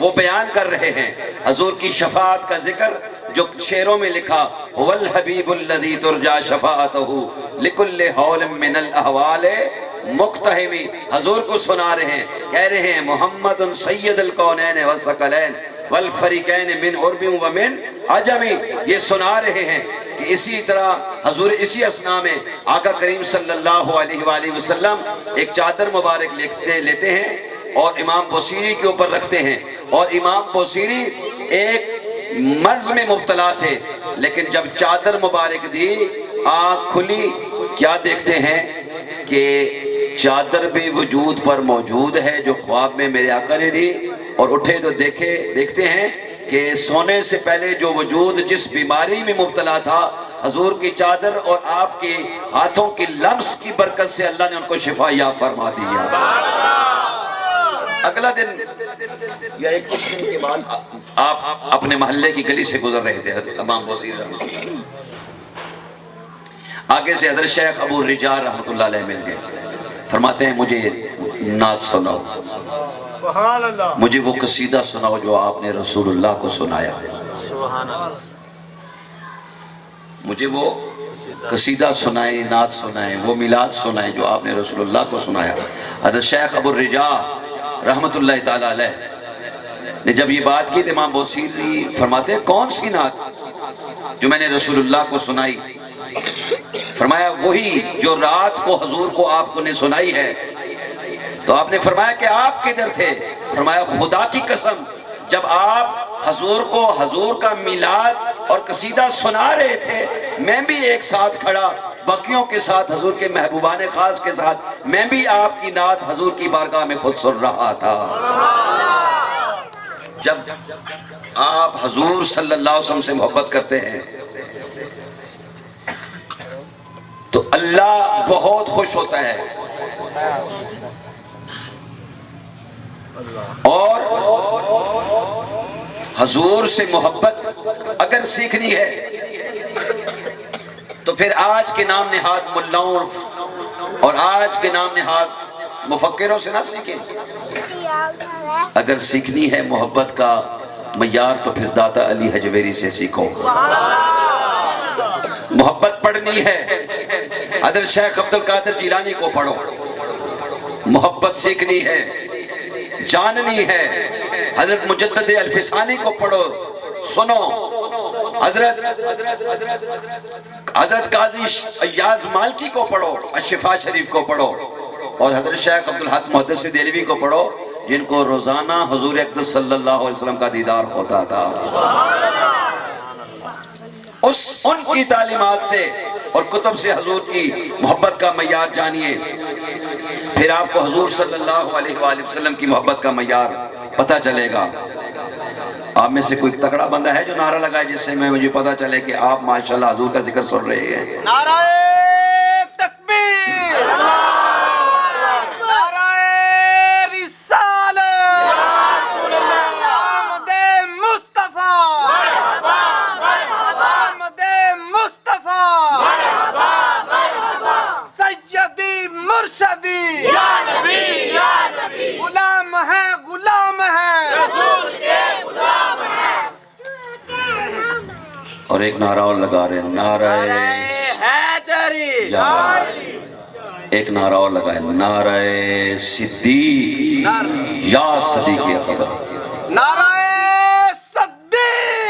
وہ بیان کر رہے ہیں۔ حضور کی شفاعت کا ذکر جو شعروں میں لکھا، والحبیب الذی ترجا شفاعتہ لکل حول من الاحوال مقتحمی، حضور کو سنا رہے ہیں، کہہ رہے ہیں محمد سید الکونین والثقلین والفریقین من عرب ومن عجم۔ یہ سنا رہے ہیں کہ اسی طرح حضور اسی اثناء میں آقا کریم صلی اللہ علیہ وآلہ وسلم ایک چادر مبارک لیتے ہیں اور امام بوصیری کے اوپر رکھتے ہیں، اور امام بوصیری ایک مرض میں مبتلا تھے، لیکن جب چادر مبارک دی، آنکھ کھلی، کیا دیکھتے ہیں کہ چادر بھی وجود پر موجود ہے جو خواب میں میرے آقا نے دی، اور اٹھے تو دیکھتے ہیں کہ سونے سے پہلے جو وجود جس بیماری میں مبتلا تھا، حضور کی چادر اور آپ کے ہاتھوں کی لمس کی برکت سے اللہ نے ان کو شفا یاب فرما دیا۔ اگلا دن یا ایک کچھ دن کے بعد آپ اپنے محلے کی گلی سے گزر رہے تھے، امام بوصیری رحمۃ اللہ علیہ، آگے سے حضرت شیخ ابو الرجاء رحمۃ اللہ علیہ مل گئے، فرماتے ہیں مجھے نعت سناؤ، سبحان اللہ، مجھے وہ قصیدہ سناؤ جو آپ نے رسول اللہ کو سنایا، مجھے وہ قصیدہ سنائیں، نعت سنائیں، وہ میلاد سنائیں جو آپ نے رسول اللہ کو سنایا۔ حضرت شیخ ابو الرجاء رحمت اللہ تعالی علیہ نے جب یہ بات کی تو امام بوصیری فرماتے ہیں کون سی نعت جو میں نے رسول اللہ کو سنائی؟ فرمایا وہی جو رات کو حضور کو آپ کو نے سنائی ہے۔ تو آپ نے فرمایا کہ آپ کدھر تھے؟ فرمایا خدا کی قسم جب آپ حضور کا میلاد اور قصیدہ سنا رہے تھے، میں بھی ایک ساتھ کھڑا باقیوں کے ساتھ، حضور کے محبوبان خاص کے ساتھ، میں بھی آپ کی نعت حضور کی بارگاہ میں خود سن رہا تھا۔ جب آپ حضور صلی اللہ علیہ وسلم سے محبت کرتے ہیں تو اللہ بہت خوش ہوتا ہے، اور حضور سے محبت اگر سیکھنی ہے تو پھر آج کے نام نہاد ملاؤں اور آج کے نام نہاد مفکروں سے نہ سیکھیں، اگر سیکھنی ہے محبت کا معیار تو پھر داتا علی حجویری سے سیکھو۔ محبت پڑھنی ہے حضرت شیخ عبد القادر جیلانی کو پڑھو، محبت سیکھنی ہے، جاننی ہے حضرت مجدد الفسانی کو پڑھو، سنو، حضرت قاضی ایاز مالکی کو پڑھو، الشفا شریف کو پڑھو، اور حضرت شیخ عبدالحق محدث دہلوی کو پڑھو جن کو روزانہ حضور اقدس صلی اللہ علیہ وسلم کا دیدار ہوتا تھا۔ ان کی تعلیمات سے اور کتب سے حضور کی محبت کا معیار جانیے، پھر آپ کو حضور صلی اللہ علیہ وآلہ وسلم کی محبت کا معیار پتہ چلے گا۔ آپ میں سے کوئی تکڑا بندہ ہے جو نعرہ لگائے جس سے مجھے پتہ چلے کہ آپ ماشاءاللہ حضور کا ذکر سن رہے ہیں؟ نعرہ تکبیر، نعرہ رسالت، آمد مصطفیٰ، آمد مصطفیٰ، سیدی مرشدی، غلام ہے غلام ہے، رسول کے غلام ہے، اور ایک نعرہ اور لگا رہے ہیں، نعرہ حیدری، ایک نعرہ اور لگا ہے، نعرہ صدیق یا صدیق اکبر، نعرہ صدیق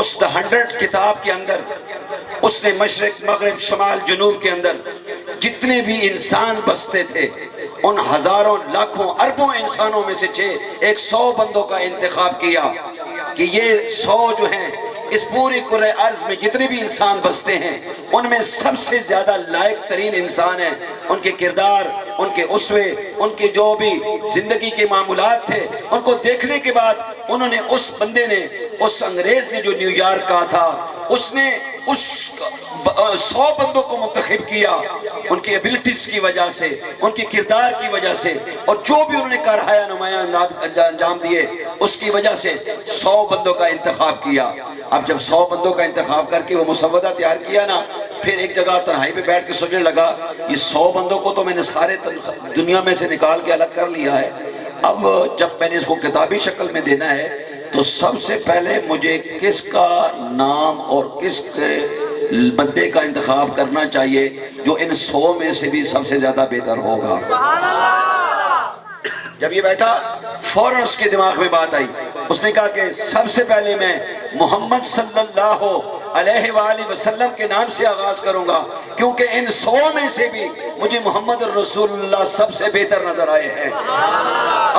اس 100 کتاب کے اندر اس نے مشرق مغرب شمال جنوب کے اندر جتنے بھی انسان بستے تھے ان ہزاروں لاکھوں اربوں انسانوں میں سے 100 بندوں کا انتخاب کیا کہ یہ 100 جو ہیں اس پوری کرۂ ارض میں جتنے بھی انسان بستے ہیں ان میں سب سے زیادہ لائق ترین انسان ہیں. ان کے کردار، ان کے اسوے، ان کے جو بھی زندگی کے معمولات تھے، ان کو دیکھنے کے بعد انہوں نے اس بندے نے، اس انگریز نے جو نیو یارک کا تھا، اس نے اس 100 بندوں کو منتخب کیا ان کی ایبلٹیز کی وجہ سے، ان کی کردار کی وجہ سے، اور جو بھی انہوں نے کارہایا نمایاں انجام دیے اس کی وجہ سے 100 بندوں کا انتخاب کیا. اب جب 100 بندوں کا انتخاب کر کے وہ مسودہ تیار کیا نا، پھر ایک جگہ تنہائی پہ بیٹھ کے سوچنے لگا یہ 100 بندوں کو تو میں نے سارے دنیا میں سے نکال کے الگ کر لیا ہے، اب جب میں نے اس کو کتابی شکل میں دینا ہے تو سب سے پہلے مجھے کس کا نام اور کس بندے کا انتخاب کرنا چاہیے جو ان 100 میں سے بھی سب سے زیادہ بہتر ہوگا. جب یہ بیٹھا فوراً اس کے دماغ میں بات آئی، اس نے کہا کہ سب سے پہلے میں محمد صلی اللہ علیہ وآلہ وسلم کے نام سے آغاز کروں گا، کیونکہ ان 100 میں سے بھی مجھے محمد رسول اللہ سب سے بہتر نظر آئے ہیں،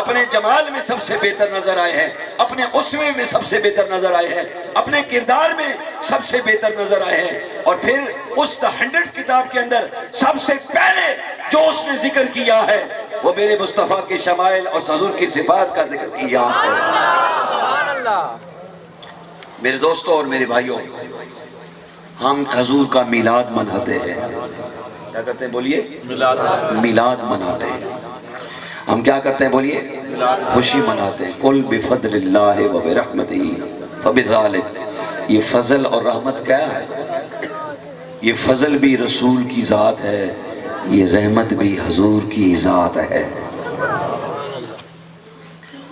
اپنے جمال میں سب سے بہتر نظر آئے ہیں، اپنے اسوے میں سب سے بہتر نظر آئے ہیں، اپنے کردار میں سب سے بہتر نظر آئے ہیں. اور پھر اس 100 کتاب کے اندر سب سے پہلے جو اس نے ذکر کیا ہے وہ میرے مصطفیٰ کے شمائل اور حضور کی صفات کا ذکر کیا ہے. میرے دوستوں اور میرے بھائیوں، ہم حضور کا میلاد مناتے ہیں. کیا کرتے ہیں بولیے؟ میلاد مناتے ہیں. ہم کیا کرتے ہیں بولیے؟ خوشی مناتے ہیں. قل بفضل اللہ وبرحمتہ فبذالک. یہ فضل اور رحمت کیا ہے؟ یہ فضل بھی رسول کی ذات ہے، یہ رحمت بھی حضور کی ذات ہے.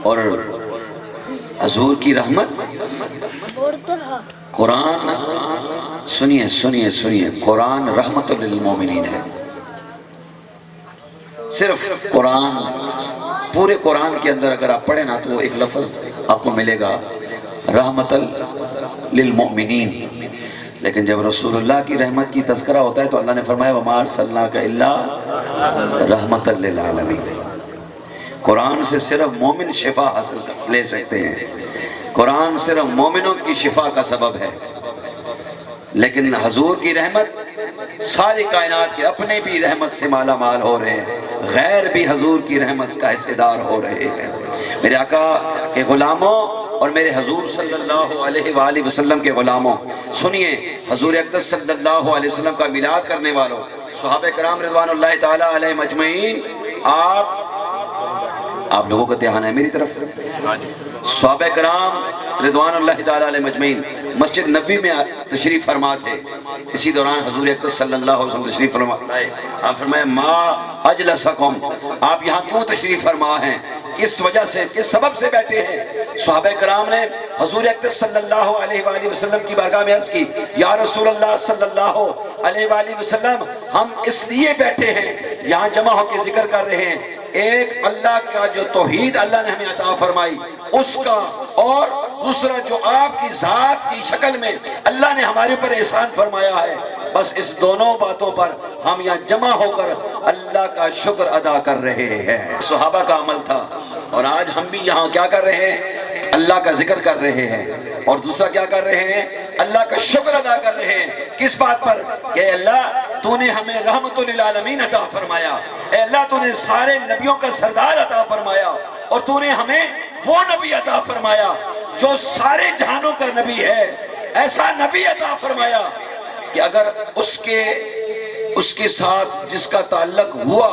اور حضور کی رحمت، قرآن سنیے سنیے سنیے، قرآن رحمت للمومنین ہے. صرف قرآن، پورے قرآن کے اندر اگر آپ پڑھیں نا تو ایک لفظ آپ کو ملے گا رحمت للمؤمنین، لیکن جب رسول اللہ کی رحمت کی تذکرہ ہوتا ہے تو اللہ نے فرمایا وَمَا أَرْسَلْنَاكَ إِلَّا رَحْمَةً لِلْعَالَمِينَ. قرآن سے صرف مومن شفا حاصل لے سکتے ہیں، قرآن صرف مومنوں کی شفا کا سبب ہے. لیکن حضور کی رحمت ساری کائنات کے اپنے بھی رحمت سے مالا مال ہو رہے ہیں، غیر بھی حضور کی رحمت کا حصے دار ہو رہے ہیں. میرے آقا کے غلاموں اور میرے حضور صلی اللہ علیہ وآلہ وسلم کے غلاموں، سنیے، حضور اقدس صلی اللہ علیہ وسلم کا میلاد کرنے والوں، صحابہ کرام رضوان اللہ تعالیٰ علیہ مجمعین، آپ لوگوں کا دھیان ہے میری طرف. صحابہ کرام رضوان اللہ تعالیٰ علیہ مجمعین مسجد نبوی میں تشریف فرما تھے. اسی دوران حضور اقدس صلی اللہ علیہ وسلم تشریف فرما لائے. آپ فرمائے ما اجلسکم، آپ یہاں کیوں تشریف فرما ہیں، کس وجہ سے، کس سبب سے بیٹھے ہیں؟ صحابہ کرام نے حضور اقدس صلی اللہ علیہ وآلہ وسلم کی بارگاہ میں عرض کی یا رسول اللہ صلی اللہ علیہ وآلہ وسلم، ہم اس لیے بیٹھے ہیں، یہاں جمع ہو کے ذکر کر رہے ہیں ایک اللہ کا جو توحید اللہ نے ہمیں عطا فرمائی اس کا، اور دوسرا جو آپ کی ذات کی شکل میں اللہ نے ہمارے پر احسان فرمایا ہے، بس اس دونوں باتوں پر ہم یہاں جمع ہو کر اللہ کا شکر ادا کر رہے ہیں. صحابہ کا عمل تھا، اور آج ہم بھی یہاں کیا کر رہے ہیں؟ اللہ کا ذکر کر رہے ہیں، اور دوسرا کیا کر رہے ہیں؟ اللہ کا شکر ادا کر رہے ہیں. کس بات پر؟ کہ اللہ تو نے ہمیں رحمت للعالمین عطا فرمایا، اے اللہ تو نے سارے نبیوں کا سردار عطا فرمایا، اور تو نے ہمیں وہ نبی عطا فرمایا جو سارے جہانوں کا نبی ہے. ایسا نبی عطا فرمایا کہ اگر اس کے ساتھ جس کا تعلق ہوا،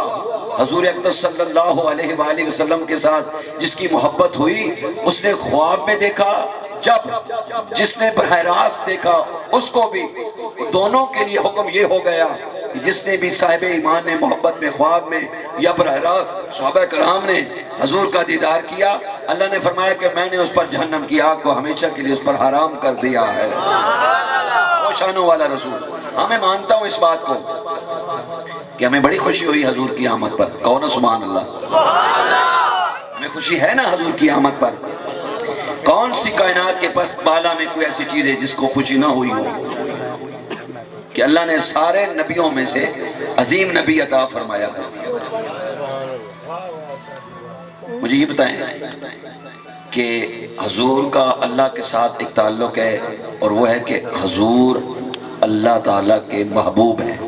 حضور اقدس صلی اللہ علیہ وآلہ وسلم کے ساتھ جس کی محبت ہوئی، اس نے خواب میں دیکھا، جب جس نے براہ راست دیکھا اس کو بھی، دونوں کے لیے حکم یہ ہو گیا کہ جس نے بھی صاحب ایمان نے محبت میں، خواب میں یا براہ راست صحابہ کرام نے حضور کا دیدار کیا، اللہ نے فرمایا کہ میں نے اس پر جہنم کی آگ کو ہمیشہ کے لیے اس پر حرام کر دیا ہے. وہ شانوں والا رسول. ہاں میں مانتا ہوں اس بات کو کہ ہمیں بڑی خوشی ہوئی حضور کی آمد پر. کہو نا سبحان اللہ. ہمیں خوشی ہے نا حضور کی آمد پر. کون سی کائنات کے پس بالا میں کوئی ایسی چیز ہے جس کو خوشی نہ ہوئی ہو کہ اللہ نے سارے نبیوں میں سے عظیم نبی عطا فرمایا ہے؟ مجھے یہ بتائیں کہ حضور کا اللہ کے ساتھ ایک تعلق ہے اور وہ ہے کہ حضور اللہ تعالیٰ کے محبوب ہیں.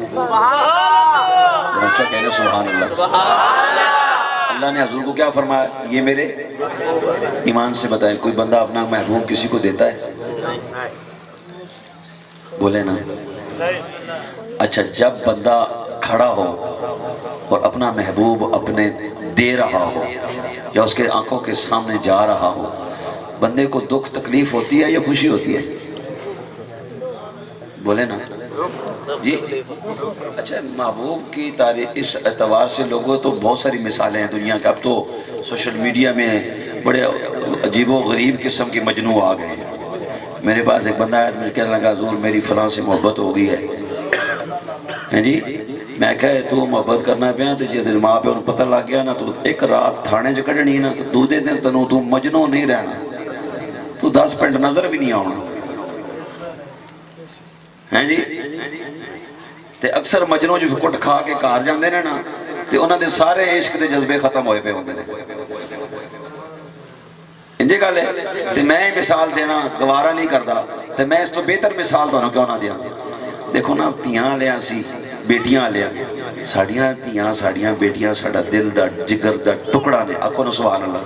اچھا کہہ رہے سبحان اللہ. اللہ نے حضور کو کیا فرمایا؟ یہ میرے ایمان سے بتائیں کوئی بندہ اپنا محبوب کسی کو دیتا ہے؟ بولے نا. اچھا جب بندہ کھڑا ہو اور اپنا محبوب اپنے دے رہا ہو یا اس کے آنکھوں کے سامنے جا رہا ہو، بندے کو دکھ تکلیف ہوتی ہے یا خوشی ہوتی ہے؟ بولے نا جی. اچھا محبوب کی تاریخ اس اعتبار سے لوگوں تو بہت ساری مثالیں ہیں دنیا کے. اب تو سوشل میڈیا میں بڑے عجیب و غریب قسم کے مجنوں آ گئے ہیں. میرے پاس ایک بندہ ہے مجھے کہنے لگا حضور میری فلاں سے محبت ہو گئی ہے جی. میں کہے تو محبت کرنا پیا تو جی ماں پہ انہوں پتہ لگ گیا نا تو ایک رات تھانے چ کڈنی نا تو دوسرے دن تنوں تو مجنوں نہیں رہنا، تو 10 پنڈ نظر بھی نہیں آنا ہیں جی. تے اکثر مجنوں جو کٹ کھا کے کار جاندے نے نا تے انہاں دے سارے عشق دے جذبے ختم ہوئے پے ہوندے نے. انجے گل ہے تے میں مثال دینا گوارا نہیں کردا تے میں اس تو بہتر مثال تانوں کیوں نہ دیاں. دیکھو نا تیاں لیاں سی بیٹیاں لیاں ساڑیاں تیاں ساڑیاں بیٹیاں ساڑا دل دا جگر دا ٹکڑا نے. آکھو نا سبحان اللہ.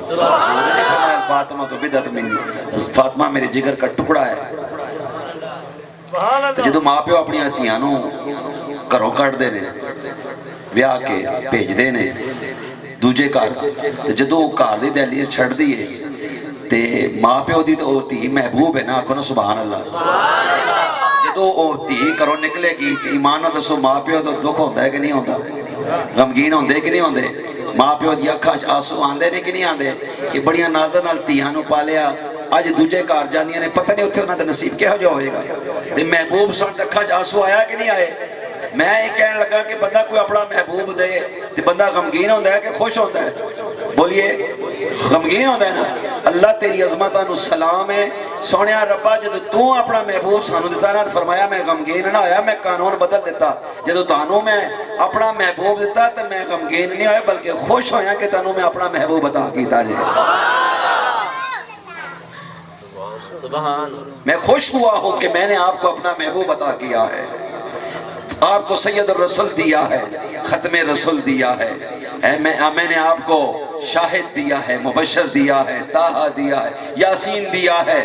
فاطمہ تو بدعت منی، فاطمہ میرے جگر کا ٹکڑا ہے. جدو ماں پیو اپنی تیاں نو گھروں کٹ دے نے ویاہ کے بھیج دے نے دوجے گھر، جدو گھر دی دہلیز چھڑ دیے تے ماں پیو دی تو تی محبوب ہے نا. آکھو نا سبحان اللہ. جدو تی گھروں نکلے گی ایمان نہ دسو ماں پیو تو دکھ ہوندا ہے کہ نہیں ہوندا؟ غمگین ہوندے کہ نہیں ہوندے؟ ماں پیو دی اکھاں وچ آنسو آندے نے کہ نہیں آندے کہ بڑیاں نازاں نال تیاں نو پالیا اج دوجے گھر جاندیاں نے پتہ نہیں اتھے انہاں دا نصیب کہو جا ہوئے گا. تے محبوب سن اکھاں وچ آنسو آیا کہ نہیں آئے؟ میں یہ کہنے لگا کہ بندہ کوئی اپنا محبوب دے تے بندہ غمگین ہوندا ہے کہ خوش ہوندا ہے؟ بولیے غمگین ہوندا ہے نا. اللہ تیری عظمتاں نو سلام ہے سونیا ربا جدو تو اپنا محبوب سانو دیتا نا فرمایا میں غمگین نہ ہویا میں قانون بدل دیتا. جدو تانوں میں اپنا محبوب دیتا تے میں غمگین نہیں ہویا بلکہ خوش ہویا کہ تانوں میں اپنا محبوب عطا کیتا جے. میں خوش ہوا ہوں کہ میں نے آپ کو اپنا محبوب عطا کیا ہے، آپ کو سید الرسول دیا ہے، ختم رسول دیا ہے. میں نے آپ کو شاہد دیا ہے، مبشر دیا ہے، طٰہٰ دیا ہے، یاسین دیا ہے.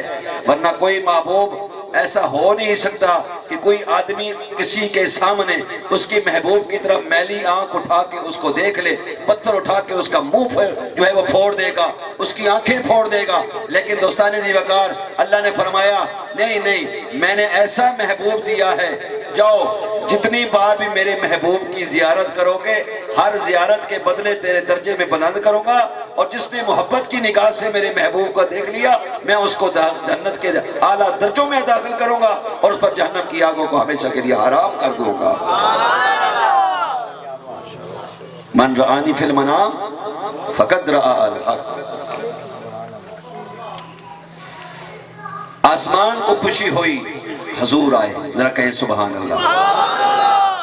ورنہ کوئی محبوب ایسا ہو نہیں سکتا کہ کوئی آدمی کسی کے سامنے اس کی محبوب کی طرف میلی آنکھ اٹھا کے اس کو دیکھ لے، پتھر اٹھا کے اس کا منہ جو ہے وہ پھوڑ دے گا، اس کی آنکھیں پھوڑ دے گا. لیکن دوستان ذی وقار اللہ نے فرمایا نہیں میں نے ایسا محبوب دیا ہے، جاؤ جتنی بار بھی میرے محبوب کی زیارت کرو گے ہر زیارت کے بدلے تیرے درجے میں بلند کروں گا. اور جس نے محبت کی نگاہ سے میرے محبوب کو دیکھ لیا میں اس کو جنت کے اعلیٰ درجوں میں داخل کروں گا اور اس پر جہنم کی آگوں کو ہمیشہ کے لیے حرام کر دوں گا. من رآنی فی المنام فقد رآ الحق. آسمان کو خوشی ہوئی حضور آئے، ذرا کہیں سبحان اللہ.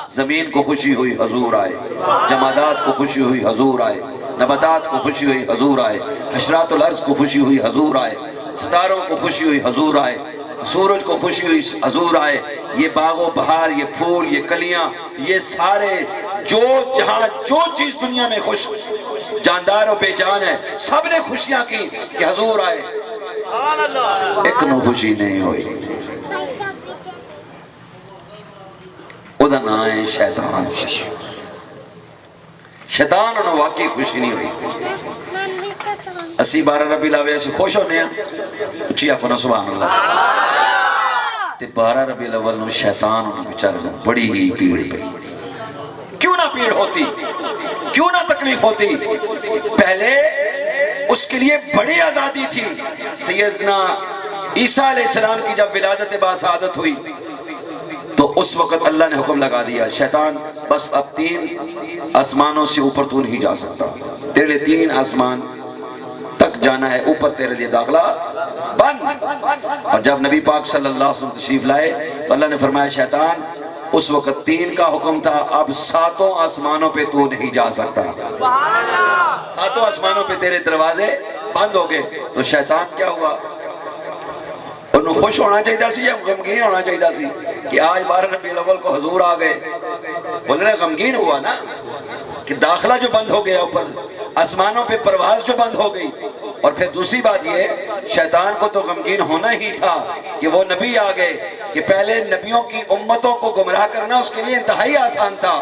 زمین کو خوشی ہوئی حضور آئے، جمادات کو خوشی ہوئی حضور آئے، نباتات کو خوشی ہوئی حضور آئے، حشرات الارض کو خوشی ہوئی حضور آئے، ستاروں کو خوشی ہوئی حضور آئے، سورج کو خوشی ہوئی حضور آئے. یہ باغ و بہار، یہ پھول، یہ کلیاں، یہ سارے جہاں جو چیز دنیا میں خوش جاندار و بے جان ہے سب نے خوشیاں کی کہ حضور آئے. ایک نو خوشی نہیں ہوئی. خدا نہ ہے شیطان. شیطان انہوں واقعی خوشی نہیں ہوئی. اسی 12 ربیع الاول سے خوش ہونے ہیں اچھی آپ کو سبحان اللہ. تے 12 ربیع الاول نو شیطان انہوں بچارے بڑی ہی پیڑ پہ. کیوں نہ پیڑ ہوتی، کیوں نہ تکلیف ہوتی؟ پہلے اس کے لیے بڑی آزادی تھی. سیدنا عیسیٰ علیہ السلام کی جب ولادت باسعادت ہوئی تو اس وقت اللہ نے حکم لگا دیا شیطان بس اب 3 آسمانوں سے اوپر تو نہیں جا سکتا، تیرے 3 آسمان تک جانا ہے، اوپر تیرے لیے داخلہ بند. اور جب نبی پاک صلی اللہ علیہ وسلم تشریف لائے تو اللہ نے فرمایا شیطان اس وقت 3 کا حکم تھا، اب 7 آسمانوں پہ تو نہیں جا سکتا. 7 آسمانوں پہ تیرے دروازے بند ہو گئے. تو شیطان کیا ہوا؟ انہوں خوش ہونا چاہیے سی یا غمگین ہونا چاہیے سی کہ آج 12 ربیع الاول کو حضور آ گئے؟ بولنے غمگین ہوا نا کہ داخلہ جو بند ہو گیا، اوپر آسمانوں پہ پرواز جو بند ہو گئی. اور پھر دوسری بات یہ شیطان کو تو غمگین ہونا ہی تھا کہ وہ نبی آ گئے، کہ پہلے نبیوں کی امتوں کو گمراہ کرنا اس کے لیے انتہائی آسان تھا.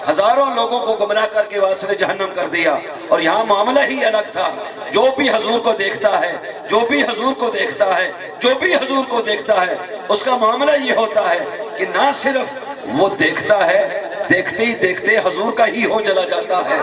ہزاروں لوگوں کو گمراہ کر کے واسطے جہنم کر دیا. اور یہاں معاملہ ہی الگ تھا. جو بھی حضور کو دیکھتا ہے، جو بھی حضور کو دیکھتا ہے، جو بھی حضور کو دیکھتا ہے، اس کا معاملہ یہ ہوتا ہے کہ نہ صرف وہ دیکھتا ہے، دیکھتے ہی دیکھتے حضور کا ہی ہو چلا جاتا ہے.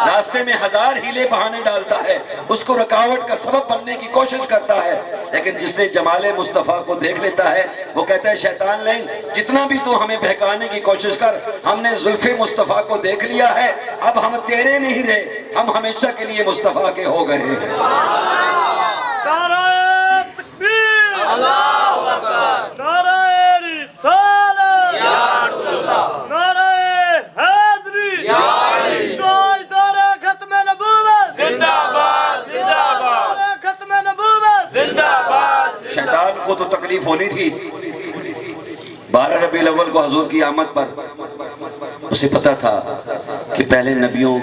راستے میں 1000 ہیلے بہانے ڈالتا ہے، اس کو رکاوٹ کا سبب بننے کی کوشش کرتا ہے. لیکن جس نے جمال مصطفیٰ کو دیکھ لیتا ہے وہ کہتا ہے شیطان نہیں، جتنا بھی تو ہمیں بہکانے کی کوشش کر، ہم نے زلف مصطفیٰ کو دیکھ لیا ہے، اب ہم تیرے نہیں رہے، ہم ہمیشہ کے لیے مصطفیٰ کے ہو گئے ہیں. نعرہ تکبیر، اللہ اکبر، نعرہ رسالت، یا رسول اللہ، نعرہ حیدری، یا علی، تاجدار ختم نبوت، زندہ باد، زندہ باد، ختم نبوت، زندہ باد. شیطان کو تو تکلیف ہونی تھی. 12 ربیع الاول کو حضور کی آمد پر اسے پتا تھا کہ پہلے نبیوں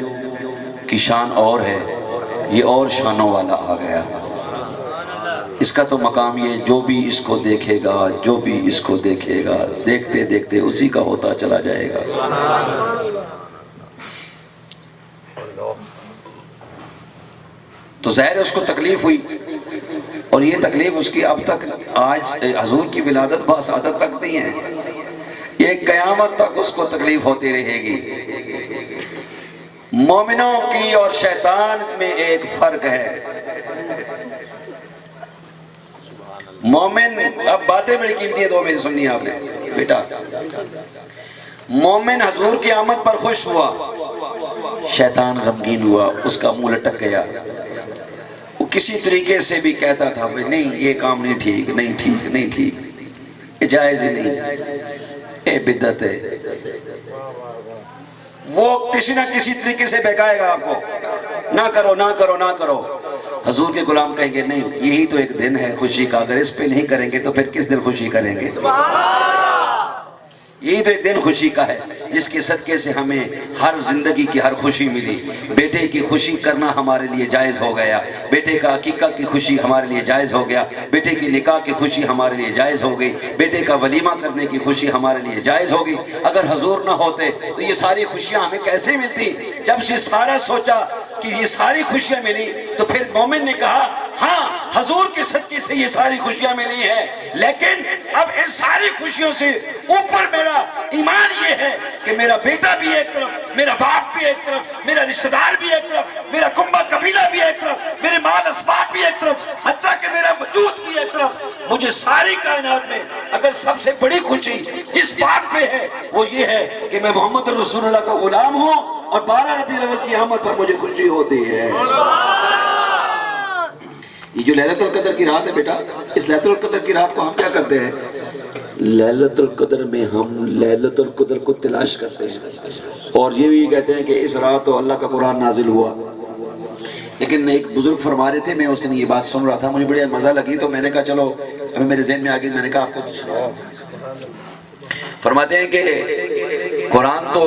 کی شان اور ہے، یہ اور شانوں والا آ گیا. اس کا تو مقام یہ جو بھی اس کو دیکھے گا، جو بھی اس کو دیکھے گا، دیکھتے دیکھتے اسی کا ہوتا چلا جائے گا. تو ظاہر اس کو تکلیف ہوئی، اور یہ تکلیف اس کی اب تک، آج حضور کی ولادت باسعادت تک نہیں ہے، یہ قیامت تک اس کو تکلیف ہوتی رہے گی. مومنوں کی اور شیطان میں ایک فرق ہے. مومن، اب باتیں بڑی قیمتی ہیں، 2 میری سننی آپ نے بیٹا. مومن حضور کی آمد پر خوش ہوا، شیطان غمگین ہوا، اس کا منہ لٹک گیا. وہ کسی طریقے سے بھی کہتا تھا نہیں یہ کام نہیں ٹھیک، نہیں ٹھیک، نہیں ٹھیک، یہ جائز ہی نہیں، یہ بدعت ہے. وہ کسی نہ کسی طریقے سے بہکائے گا آپ کو، نہ کرو نہ کرو نہ کرو. حضور کے غلام کہیں گے نہیں، یہی تو ایک دن ہے خوشی کا، اگر اس پہ نہیں کریں گے تو پھر کس دن خوشی کریں گے؟ یہی تو ایک دن خوشی کا ہے جس کے صدقے سے ہمیں ہر زندگی کی ہر خوشی ملی. بیٹے کی خوشی کرنا ہمارے لیے جائز ہو گیا، بیٹے کا عقیقہ کی خوشی ہمارے لیے جائز ہو گیا، بیٹے کی نکاح کی خوشی ہمارے لیے جائز ہو گئی، بیٹے کا ولیمہ کرنے کی خوشی ہمارے لیے جائز ہوگی. اگر حضور نہ ہوتے تو یہ ساری خوشیاں ہمیں کیسے ملتی؟ جب سے سارا سوچا کہ یہ ساری خوشیاں ملی تو پھر مومن نے کہا ہاں حضور کے صدقے سے یہ ساری خوشیاں ملی ہیں، لیکن اب ان ساری خوشیوں سے اوپر میرا ایمان یہ ہے کہ میرا بیٹا بھی ایک طرف، میرا باپ بھی ایک طرف، میرا رشتہ دار بھی ایک طرف، میرا کنبہ قبیلہ بھی ایک طرف، میرے مال اسباب بھی ایک طرف، حتیٰ کہ میرا وجود بھی ایک طرف. مجھے ساری کائنات میں اگر سب سے بڑی خوشی جس بات پہ ہے وہ یہ ہے کہ میں محمد رسول اللہ کا غلام ہوں، اور 12 ربیع الاول کی آمد پر مجھے خوشی ہوتی ہے. یہ جو لیلۃ القدر کی رات ہے بیٹا، اس لیلۃ القدر کی رات کو ہم کیا کرتے ہیں؟ لیلۃ القدر میں ہم لیلۃ القدر کو تلاش کرتے ہیں، اور یہ بھی کہتے ہیں کہ اس رات تو اللہ کا قرآن نازل ہوا. لیکن ایک بزرگ فرما رہے تھے، میں اس دن یہ بات سن رہا تھا، مجھے بڑی مزہ لگی تو میں نے کہا چلو ابھی میرے ذہن میں آ گئی، میں نے کہا آپ کو. فرماتے ہیں کہ قرآن تو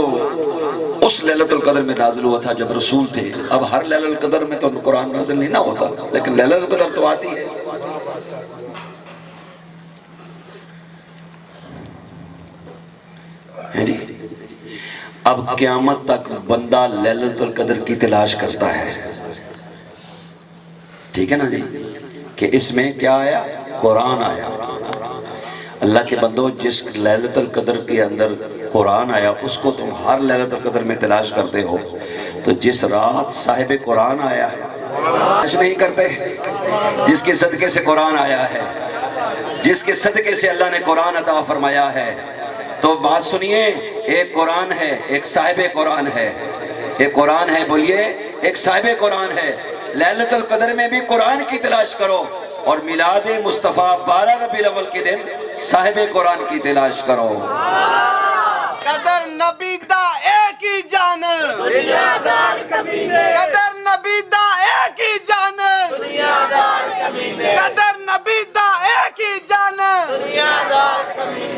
اس لیلۃ القدر میں نازل ہوا تھا جب رسول تھے. اب ہر لیلۃ القدر میں تو قرآن نازل نہیں نہ ہوتا، لیکن لیلۃ القدر تو آتی ہے. اب قیامت تک بندہ لیلۃ القدر کی تلاش کرتا ہے، ٹھیک ہے نا جی، کہ اس میں کیا آیا؟ قرآن آیا. اللہ کے بندو، جس لیلۃ القدر کے اندر قرآن آیا اس کو تم ہر لیلۃ القدر میں تلاش کرتے ہو، تو جس رات صاحب قرآن آیا ہے تلاش نہیں کرتے؟ جس کے صدقے سے قرآن آیا ہے، جس کے صدقے سے اللہ نے قرآن عطا فرمایا ہے. تو بات سنیے، ایک قرآن ہے، ایک صاحب قرآن ہے. ایک قرآن ہے، بولیے، ایک صاحب قرآن ہے. لیلۃ القدر میں بھی قرآن کی تلاش کرو، اور میلاد مصطفیٰ 12 ربیع الاول کے دن صاحب قرآن کی تلاش کرو. قدر نبی دا ایک ہی جان قدر نبی دا ایک ہی جان قدر نبی دا ایک ہی جان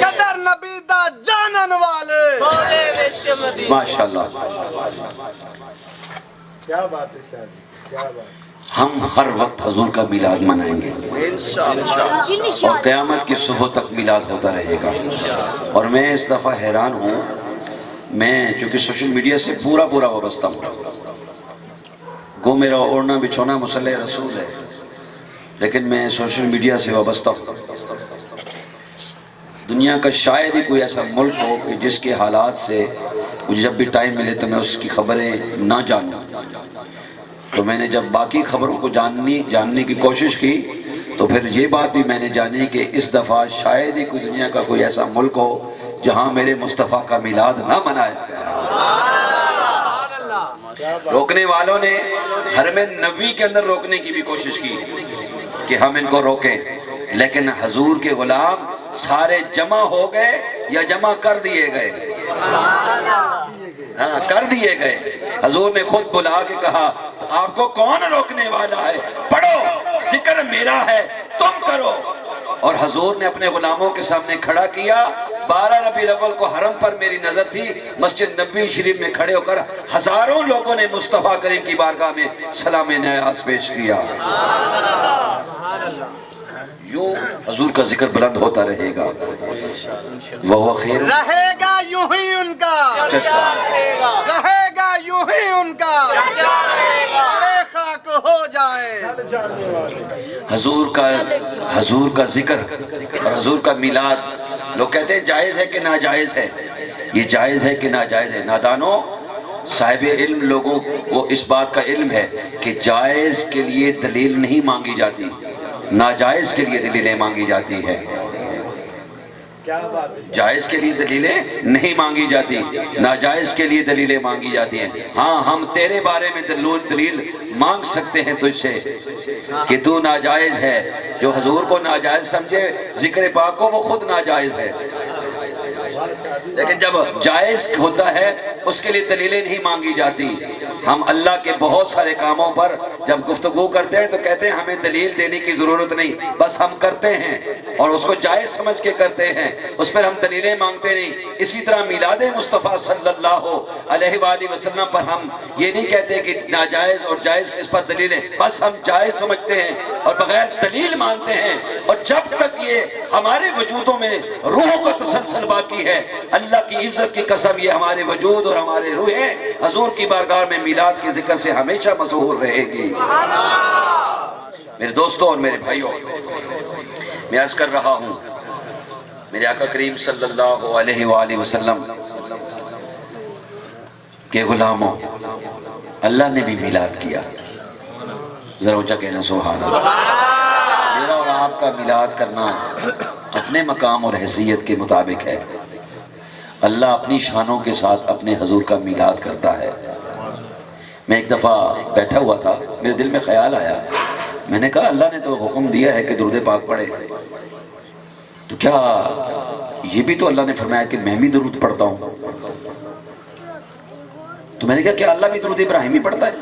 قدر نبی دا جانن والے. ماشاءاللہ. کیا بات ہے شادی، کیا بات. ہم ہر وقت حضور کا میلاد منائیں گے اور قیامت کی صبح تک میلاد ہوتا رہے گا. اور میں اس دفعہ حیران ہوں، میں چونکہ سوشل میڈیا سے پورا وابستہ ہوں، گو میرا اوڑھنا بچھونا مصلی رسول ہے، لیکن میں سوشل میڈیا سے وابستہ ہوں. دنیا کا شاید ہی کوئی ایسا ملک ہو کہ جس کے حالات سے مجھے جب بھی ٹائم ملے تو میں اس کی خبریں نہ جانوں. تو میں نے جب باقی خبروں کو جاننے کی کوشش کی تو پھر یہ بات بھی میں نے جانی کہ اس دفعہ شاید ہی کوئی دنیا کا کوئی ایسا ملک ہو جہاں میرے مصطفیٰ کا میلاد نہ منایا گیا. روکنے والوں نے حرم نبوی کے اندر روکنے کی بھی کوشش کی کہ ہم ان کو روکیں، لیکن حضور کے غلام سارے جمع ہو گئے یا جمع کر دیے گئے؟ ہاں، کر دیے گئے. حضور نے خود بلا کے کہا تو آپ کو کون روکنے والا ہے؟ پڑھو، ذکر میرا ہے، تم کرو. اور حضور نے اپنے غلاموں کے سامنے کھڑا کیا. 12 ربیع الاول کو حرم پر میری نظر تھی، مسجد نبوی شریف میں کھڑے ہو کر ہزاروں لوگوں نے مصطفیٰ کریم کی بارگاہ میں سلام نیاز پیش کیا. یوں حضور کا ذکر بلند ہوتا رہے گا. وہ خیر رہے گا یوں ہی ان کا، رہے گا یوں ہی ان کا، بے خاک ہو جائے. حضور کا ذکر اور حضور کا میلاد، لوگ کہتے ہیں جائز ہے کہ ناجائز ہے. یہ جائز ہے کہ ناجائز ہے؟ نادانوں، صاحب علم لوگوں کو اس بات کا علم ہے کہ جائز کے لیے دلیل نہیں مانگی جاتی، ناجائز کے لیے دلیلیں مانگی جاتی ہے. جائز کے لیے دلیلیں نہیں مانگی جاتی، ناجائز کے لیے دلیلیں مانگی جاتی ہیں. ہاں، ہم تیرے بارے میں دلیل مانگ سکتے ہیں تجھ سے کہ تو ناجائز ہے. جو حضور کو ناجائز سمجھے ذکر پاک کو، وہ خود ناجائز ہے. لیکن جب جائز ہوتا ہے اس کے لیے دلیلیں نہیں مانگی جاتی. ہم اللہ کے بہت سارے کاموں پر جب گفتگو کرتے ہیں تو کہتے ہیں ہمیں دلیل دینے کی ضرورت نہیں، بس ہم کرتے ہیں اور اس کو جائز سمجھ کے کرتے ہیں، اس پر ہم دلیلیں مانگتے نہیں. اسی طرح میلاد مصطفیٰ صلی اللہ علیہ وآلہ وسلم پر ہم یہ نہیں کہتے کہ ناجائز اور جائز، اس پر دلیلیں، بس ہم جائز سمجھتے ہیں اور بغیر دلیل مانتے ہیں. اور جب تک یہ ہمارے وجودوں میں روحوں کا تسلسل باقی ہے، اللہ کی عزت کی قسم، یہ ہمارے وجود اور ہمارے روحیں حضور کی بارگاہ میں میلاد کے ذکر سے ہمیشہ مسحور رہے گی. میرے دوستوں اور میرے بھائیوں، میں عرض کر رہا ہوں، میرے آقا کریم صلی اللہ علیہ وآلہ وسلم کے غلاموں، اللہ نے بھی میلاد کیا. ذرا اونچا کہنا سبحان اللہ. میرا اور آپ کا میلاد کرنا اپنے مقام اور حیثیت کے مطابق ہے. اللہ اپنی شانوں کے ساتھ اپنے حضور کا میلاد کرتا ہے. میں ایک دفعہ بیٹھا ہوا تھا، میرے دل میں خیال آیا، میں نے کہا اللہ نے تو حکم دیا ہے کہ درود پاک پڑھے، تو کیا یہ بھی تو اللہ نے فرمایا کہ میں بھی درود پڑھتا ہوں؟ تو میں نے کہا کیا اللہ بھی درود ابراہیمی پڑھتا ہے؟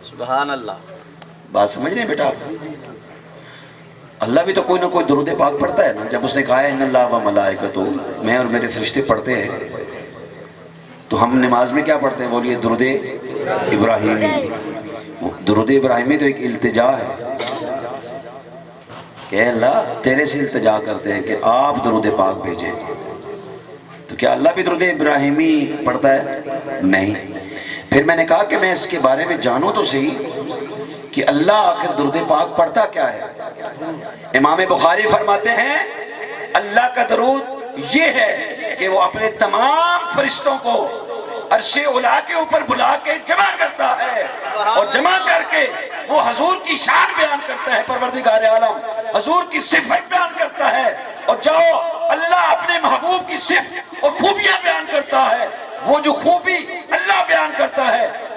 سبحان اللہ. بات سمجھ رہے ہیں بیٹا؟ اللہ بھی تو کوئی نہ کوئی درود پاک پڑھتا ہے نا. جب اس نے کہا ہے ان اللہ و ملائکتہ، میں اور میرے فرشتے پڑھتے ہیں، تو ہم نماز میں کیا پڑھتے ہیں؟ بولیے درود ابراہیمی. درود ابراہیمی تو ایک التجا ہے کہ اللہ تیرے سے التجا کرتے ہیں کہ آپ درود پاک بھیجیں. تو کیا اللہ بھی درود ابراہیمی پڑھتا ہے؟ نہیں. پھر میں نے کہا کہ میں اس کے بارے میں جانوں تو صحیح کہ اللہ آخر درود پاک پڑھتا کیا ہے. امام بخاری فرماتے ہیں اللہ کا درود یہ ہے کہ وہ اپنے تمام فرشتوں کو عرش اولا کے اوپر بلا کے جمع کرتا ہے، اور جمع کر کے وہ حضور کی شان بیان کرتا ہے، پروردگار عالم حضور کی صفت بیان کرتا ہے. اور جو اللہ اپنے محبوب کی صفت اور خوبیاں بیان کرتا ہے، وہ جو خوبی اللہ بیان کرتا ہے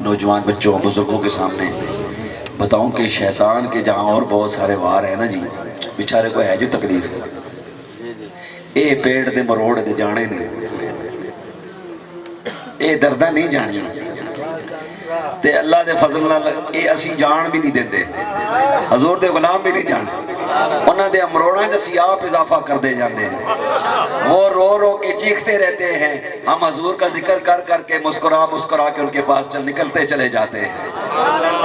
نوجوان بچوں بزرگوں کے سامنے بتاؤں کہ شیطان کے جہاں اور بہت سارے وار ہیں نا جی، بیچارے کو ہے جو تکلیف اے پیڑ دے مروڑ دے جانے نے، اے دردہ نہیں جانی تے اللہ دے فضل نال اے اسی جان بھی نہیں دیندے، حضور دے غلام بھی نہیں جان، انہاں دے امروڑاں جسی آپ اضافہ کر دے جاندے ہیں، وہ رو رو کے چیختے رہتے ہیں، ہم حضور کا ذکر کر کر کے مسکرا مسکرا کے ان کے پاس نکلتے چلے جاتے ہیں،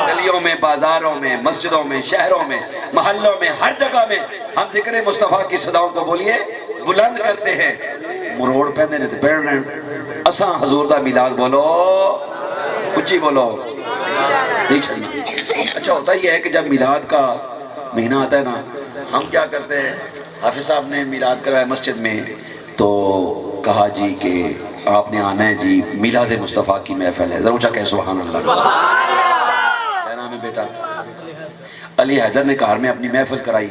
گلیوں میں، بازاروں میں، مسجدوں میں، شہروں میں، محلوں میں، ہر جگہ میں ہم ذکر مصطفیٰ کی صداؤں کو بولیے بلند کرتے ہیں، مروڑ پہنے نے تو پیڑ رہے ہیں، اساں حضور دا میلاد بولو، اچھی بولو، نہیں چھڑنا۔ اچھا ہوتا یہ ہے کہ جب میلاد کا مہینہ آتا ہے نا، ہم کیا کرتے ہیں، حافظ صاحب نے میلاد کروایا مسجد میں تو کہا جی کہ آپ نے آنا ہے جی، میلاد مصطفیٰ کی محفل ہے، ضرور کہے سبحان اللہ، کیا نام ہے بیٹا؟ علی حیدر نے کار میں اپنی محفل کرائی۔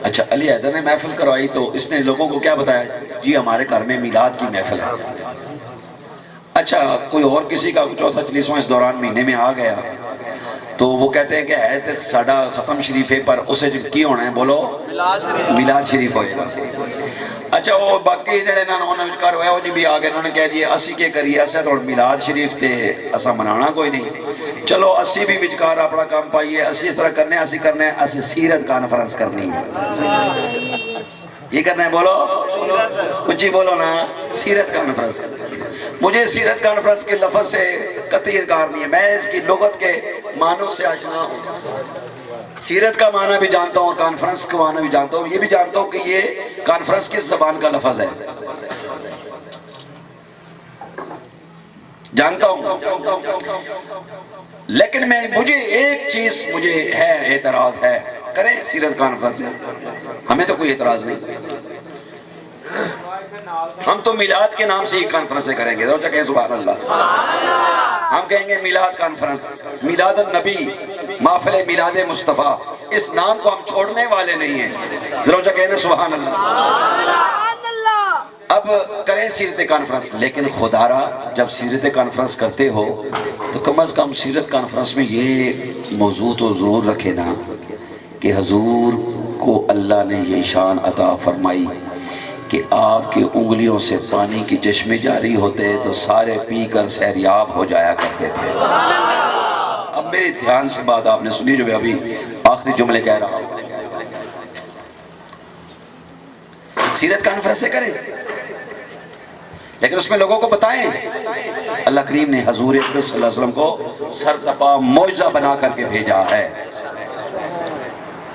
اچھا علی حیدر نے محفل کروائی تو اس نے لوگوں کو کیا بتایا جی ہمارے گھر میں میلاد کی محفل ہے۔ اچھا کوئی اور کسی کا چوتھا چلیسواں اس دوران مہینے میں آ گیا تو وہ کہتے ہیں کہ ہے تو ساڑھا ختم شریف ہے پر اسے جو کی ہونا ہے بولو میلاد شریف ہوئے گا۔ اچھا وہ باقی جڑے انہوں نے وچکار ہویا وہ جی بھی آگے انہوں نے کہہ دیا اسی کے کریے اسے تو میلاد شریف تے اسا منانا کوئی نہیں، چلو اسی بھی وچکار اپنا کام پائیے، اسی اس طرح کرنے اسی کرنے اسی سیرت کانفرنس کرنی ہے، یہ کرنا ہے بولو اچھی بولو نا، سیرت کانفرنس۔ مجھے سیرت کانفرنس کے لفظ سے قطعی انکار نہیں ہے، میں اس کی لغت کے معنوں سے آشنا ہوں، سیرت کا معنی بھی جانتا ہوں اور کانفرنس کا معنی بھی جانتا ہوں، یہ بھی جانتا ہوں کہ یہ کانفرنس کس زبان کا لفظ ہے، جانتا ہوں، لیکن مجھے ایک چیز مجھے ہے اعتراض ہے، کریں سیرت کانفرنس سے، ہمیں تو کوئی اعتراض نہیں، ہم تو میلاد کے نام سے ہی کانفرنسیں کریں گے، ضرور کہیں سبحان اللہ، ہم کہیں گے میلاد کانفرنس، میلاد النبی، محفل میلاد مصطفیٰ، اس نام کو ہم چھوڑنے والے نہیں ہیں، ضرور کہیں سبحان اللہ۔ اب کریں سیرت کانفرنس، لیکن خدا را جب سیرت کانفرنس کرتے ہو تو کم از کم سیرت کانفرنس میں یہ موضوع تو ضرور رکھے نا کہ حضور کو اللہ نے یہ شان عطا فرمائی کہ آپ کی انگلیوں سے پانی کی چشمے جاری ہوتے تو سارے پی کر سیریاب ہو جایا کرتے تھے۔ اب میرے دھیان سے بات آپ نے سنی جو میں ابھی آخری جملے کہہ رہا ہوں، سیرت کانفرنس سے کریں لیکن اس میں لوگوں کو بتائیں اللہ کریم نے حضور اقدس صلی اللہ علیہ وسلم کو سر تپا معجزہ بنا کر کے بھیجا ہے،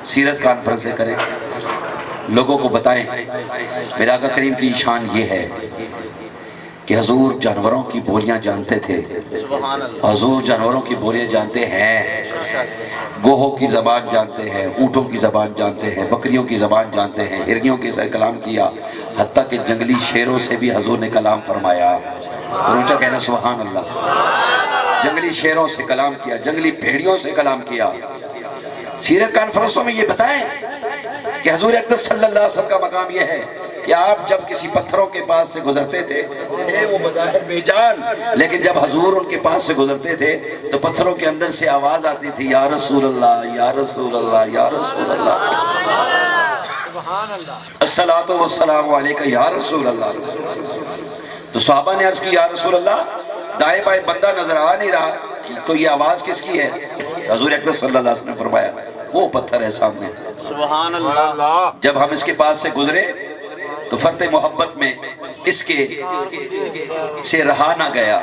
سیرت کانفرنس سے کریں، لوگوں کو بتائیں میرے آقا کریم کی شان یہ ہے کہ حضور جانوروں کی بولیاں جانتے تھے، حضور جانوروں کی بولیاں جانتے ہیں، گوہوں کی زبان جانتے ہیں، اونٹوں کی زبان جانتے ہیں، بکریوں کی زبان جانتے ہیں، ہرنیوں کے سے کلام کیا، حتیٰ کہ جنگلی شیروں سے بھی حضور نے کلام فرمایا، روچہ کہنا سبحان اللہ، جنگلی شیروں سے کلام کیا، جنگلی بھیڑیوں سے کلام کیا۔ سیرت کانفرنسوں میں یہ بتائیں کہ حضور اقدس صلی اللہ علیہ وسلم کا مقام یہ ہے کہ آپ جب کسی پتھروں کے پاس سے گزرتے تھے وہ بظاہر بے جان، لیکن جب حضور ان کے پاس سے گزرتے تھے تو پتھروں کے اندر سے آواز آتی تھی یا رسول اللہ یا رسول اللہ یا رسول اللہ، الصلاۃ والسلام علیکہ یا رسول اللہ۔ تو صحابہ نے عرض کی یا رسول اللہ دائیں بائیں بندہ نظر آ نہیں رہا تو یہ آواز کس کی ہے؟ حضور اقدس صلی اللہ علیہ وسلم نے فرمایا وہ پتھر ہے سامنے، سبحان اللہ۔ جب ہم اس کے پاس سے گزرے تو فرط محبت میں اس کے سے رہا نہ گیا،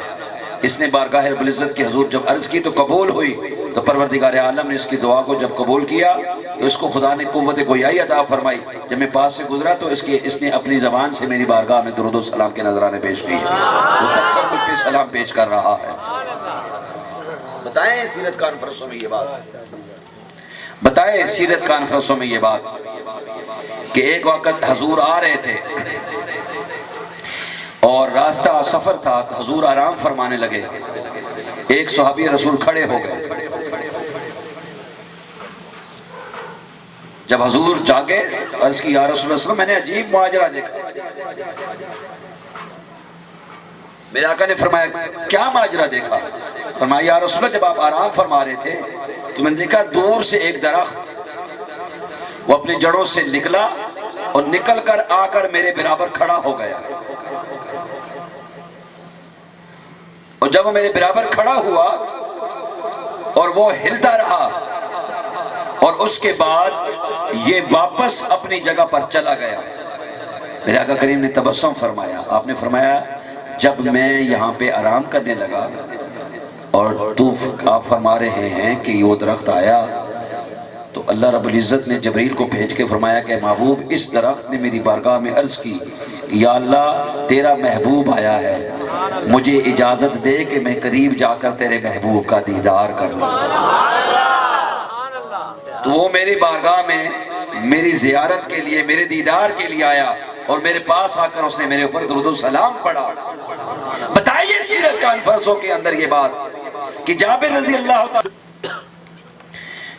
اس نے بارگاہ رب العزت کی حضور جب عرض کی تو قبول ہوئی، تو پروردگار عالم نے اس کی دعا کو جب قبول کیا تو اس کو خدا نے قوت گویائی عطا فرمائی، جب میں پاس سے گزرا تو اس نے اپنی زبان سے میری بارگاہ میں درود و سلام کے نذرانے پیش کیے، وہ پتھر مجھ پہ سلام پیش کر رہا ہے۔ بتائیں سیرت کانفرنسوں میں یہ بات، بتائیں سیرت کانفرنسوں میں یہ بات کہ ایک وقت حضور آ رہے تھے اور راستہ سفر تھا تو حضور آرام فرمانے لگے، ایک صحابی رسول کھڑے ہو گئے، جب حضور جاگے عرض کی یا رسول اللہ میں نے عجیب ماجرا دیکھا، میرے آقا نے فرمایا کیا ماجرا دیکھا؟ فرمایا یا رسول اللہ جب آپ آرام فرما رہے تھے تو میں نے دیکھا دور سے ایک درخت وہ اپنی جڑوں سے نکلا اور نکل کر آ کر میرے برابر کھڑا ہو گیا، اور جب وہ میرے برابر کھڑا ہوا اور وہ ہلتا رہا اور اس کے بعد یہ واپس اپنی جگہ پر چلا گیا، میرے آقا کریم نے تبسم فرمایا، آپ نے فرمایا جب میں یہاں پہ آرام کرنے لگا اور آپ فرما رہے ہیں کہ وہ درخت آیا، تو اللہ رب العزت نے جبریل کو بھیج کے فرمایا کہ محبوب اس درخت نے میری بارگاہ میں عرض کی یا اللہ تیرا محبوب آیا ہے، مجھے اجازت دے کہ میں قریب جا کر تیرے محبوب کا دیدار کر لوں۔ تو وہ میری بارگاہ میں میری زیارت کے لیے، میرے دیدار کے لیے آیا اور میرے پاس آ کر اس نے میرے اوپر درود و سلام پڑھا۔ بتائیے سیرت کانفرنسوں کے اندر یہ بات کہ جابر رضی اللہ تعالی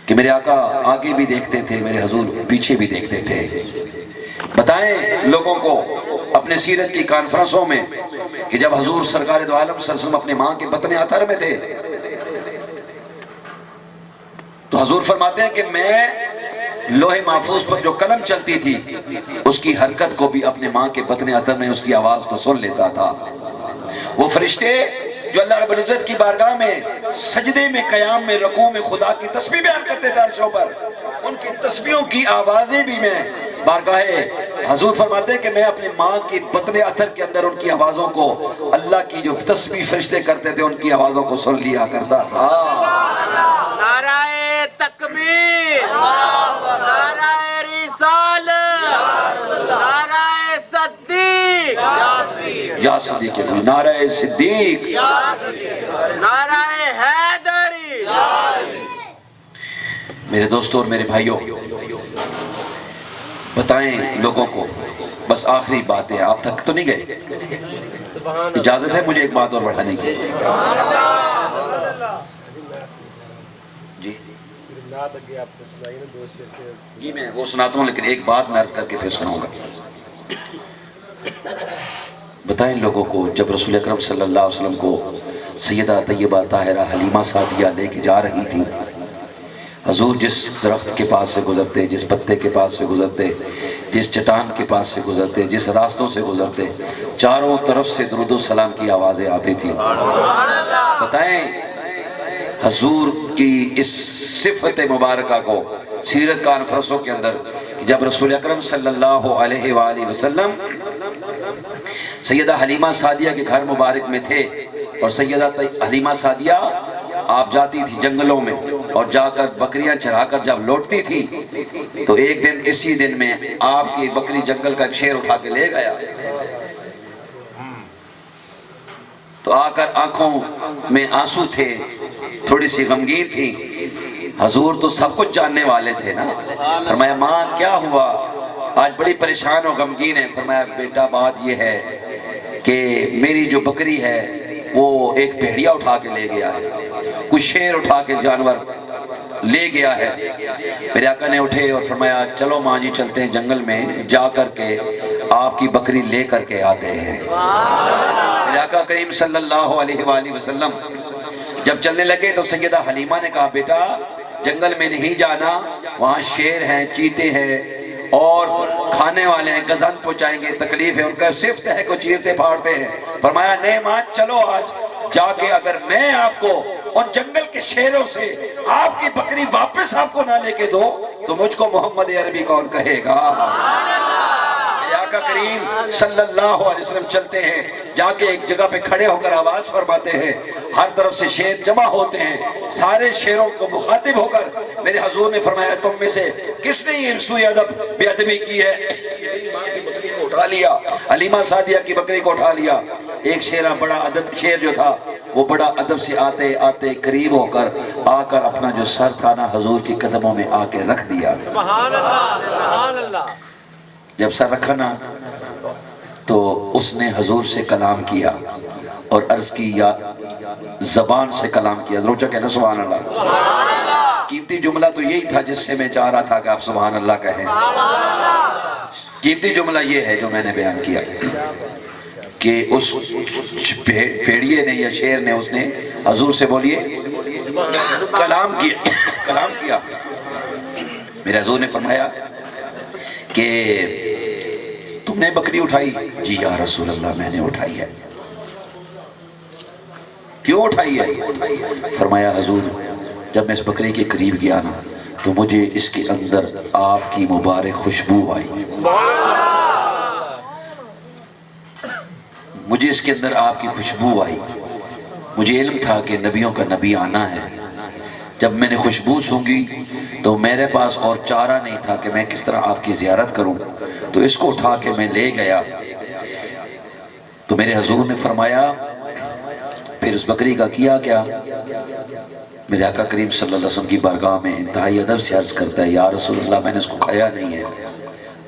کہ میرے آقا آگے بھی دیکھتے تھے، میرے حضور پیچھے بھی دیکھتے تھے۔ بتائیں لوگوں کو اپنے سیرت کی کانفرنسوں میں کہ جب حضور سرکار دو عالم صلی اللہ علیہ وسلم اپنے ماں کے بطن اطہر میں تھے تو حضور فرماتے ہیں کہ میں لوح محفوظ پر جو قلم چلتی تھی اس کی حرکت کو بھی اپنے ماں کے بطن اطہر میں اس کی آواز کو سن لیتا تھا۔ وہ فرشتے جو اللہ رب العزت کی بارگاہ میں سجدے میں، قیام میں، رکوع میں خدا کی تسبیح بیان کرتے تھے عرشوں پر، ان کی تسبیحوں کی آوازیں بھی میں بارگاہ حضور فرماتے ہیں کہ میں اپنے ماں کی بطن اطہر کے اندر ان کی آوازوں کو، اللہ کی جو تسبیح فرشتے کرتے تھے ان کی آوازوں کو سن لیا کرتا تھا۔ نعرہ تکبیر، نعرہ رسالت، نعرہ صدیق، یا صدیق، نعرہ صدیق، نعرہ حیدری۔ میرے دوستوں اور میرے بھائیوں، بتائیں لوگوں کو، بس آخری بات ہے، آپ تک تو نہیں گئے؟ اجازت ہے مجھے ایک بات اور بڑھانے کی؟ جی میں وہ سناتا ہوں، لیکن ایک بات میں عرض کر کے پھر سناؤں گا۔ بتائیں لوگوں کو جب رسول اکرم صلی اللہ علیہ وسلم کو سیدہ طیبہ طاہرہ حلیمہ سعدیہ لے کے جا رہی تھی، حضور جس درخت کے پاس سے گزرتے، جس پتے کے پاس سے گزرتے، جس چٹان کے پاس سے گزرتے، جس راستوں سے گزرتے، چاروں طرف سے درود و سلام کی آوازیں آتی تھیں۔ بتائیں حضور کی اس صفت مبارکہ کو سیرت کانفرنسوں کے اندر جب رسول اکرم صلی اللہ علیہ وآلہ وسلم سیدہ حلیمہ سعدیہ کے گھر مبارک میں تھے، اور سیدہ حلیمہ سعدیہ آپ جاتی تھی جنگلوں میں اور جا کر بکریاں چرا کر جب لوٹتی تھی تو ایک دن اسی دن میں آپ کی بکری جنگل کا شیر اٹھا کے لے گیا، تو آ کر آنکھوں میں آنسو تھے، تھوڑی سی غمگین تھی۔ حضور تو سب کچھ جاننے والے تھے نا، فرمایا ماں کیا ہوا، آج بڑی پریشان و غمگین ہے؟ فرمایا بیٹا بات یہ ہے کہ میری جو بکری ہے وہ ایک بھیڑیا اٹھا کے لے گیا ہے، کچھ شیر اٹھا کے جانور لے گیا ہے۔ میرے آقا نے اٹھے اور فرمایا چلو ماں جی چلتے ہیں جنگل میں، جا کر کے آپ کی بکری لے کر کے آتے ہیں۔ میرے آقا کریم صلی اللہ علیہ وآلہ وسلم جب چلنے لگے تو سیدہ حلیمہ نے کہا بیٹا جنگل میں نہیں جانا، وہاں شیر ہیں، چیتے ہیں اور کھانے والے ہیں، گزن پہنچائیں گے، تکلیف ہے، ان کا صفت ہے کو چیرتے پھاڑتے ہیں۔ فرمایا نہیں ماں چلو آج جا کے اگر میں آپ کو اور جنگل کے شیروں سے آپ کی بکری واپس آپ کو نہ لے کے دو تو مجھ کو محمد عربی کون کہے گا؟ میرے آقا کریم صلی اللہ علیہ وسلم چلتے ہیں، جا کے ایک جگہ پہ کھڑے ہو کر آواز فرماتے ہیں، ہر طرف سے شیر جمع ہوتے ہیں، سارے شیروں کو مخاطب ہو کر میرے حضور نے فرمایا تم میں سے کس نے یہ سوء ادب بے ادبی کی ہے؟ بکری کو اٹھا لیا، حلیمہ سعدیہ کی بکری کو اٹھا لیا۔ ایک شیرہ بڑا ادب شیر جو تھا وہ بڑا ادب سے آتے آتے قریب ہو کر آ کر اپنا جو سر تھا نا حضور کی قدموں میں آ کے رکھ دیا۔ سبحان اللہ، سبحان اللہ۔ جب سر رکھا نا تو اس نے حضور سے کلام کیا اور عرض کی یا زبان سے کلام کیا، روچہ کہنا سبحان اللہ۔ قیمتی جملہ تو یہی تھا جس سے میں چاہ رہا تھا کہ آپ سبحان اللہ کہیں۔ قیمتی جملہ یہ ہے جو میں نے بیان کیا کہ اس بھیڑیے نے یا شیر نے اس نے حضور سے بولیے کلام کیا میرے حضور نے فرمایا کہ تم نے بکری اٹھائی؟ جی یا رسول اللہ میں نے اٹھائی ہے۔ کیوں اٹھائی ہے؟ فرمایا حضور جب میں اس بکری کے قریب گیا نا تو مجھے اس کے اندر آپ کی مبارک خوشبو آئی، مجھے اس کے اندر آپ کی خوشبو آئی، مجھے علم تھا کہ نبیوں کا نبی آنا ہے۔ جب میں نے خوشبو سونگھی تو میرے پاس اور چارہ نہیں تھا کہ میں کس طرح آپ کی زیارت کروں، تو اس کو اٹھا کے میں لے گیا۔ تو میرے حضور نے فرمایا پھر اس بکری کا کیا کیا؟ میرے آقا کریم صلی اللہ علیہ وسلم کی بارگاہ میں انتہائی ادب سے عرض کرتا ہے یا رسول اللہ میں نے اس کو کھایا نہیں ہے،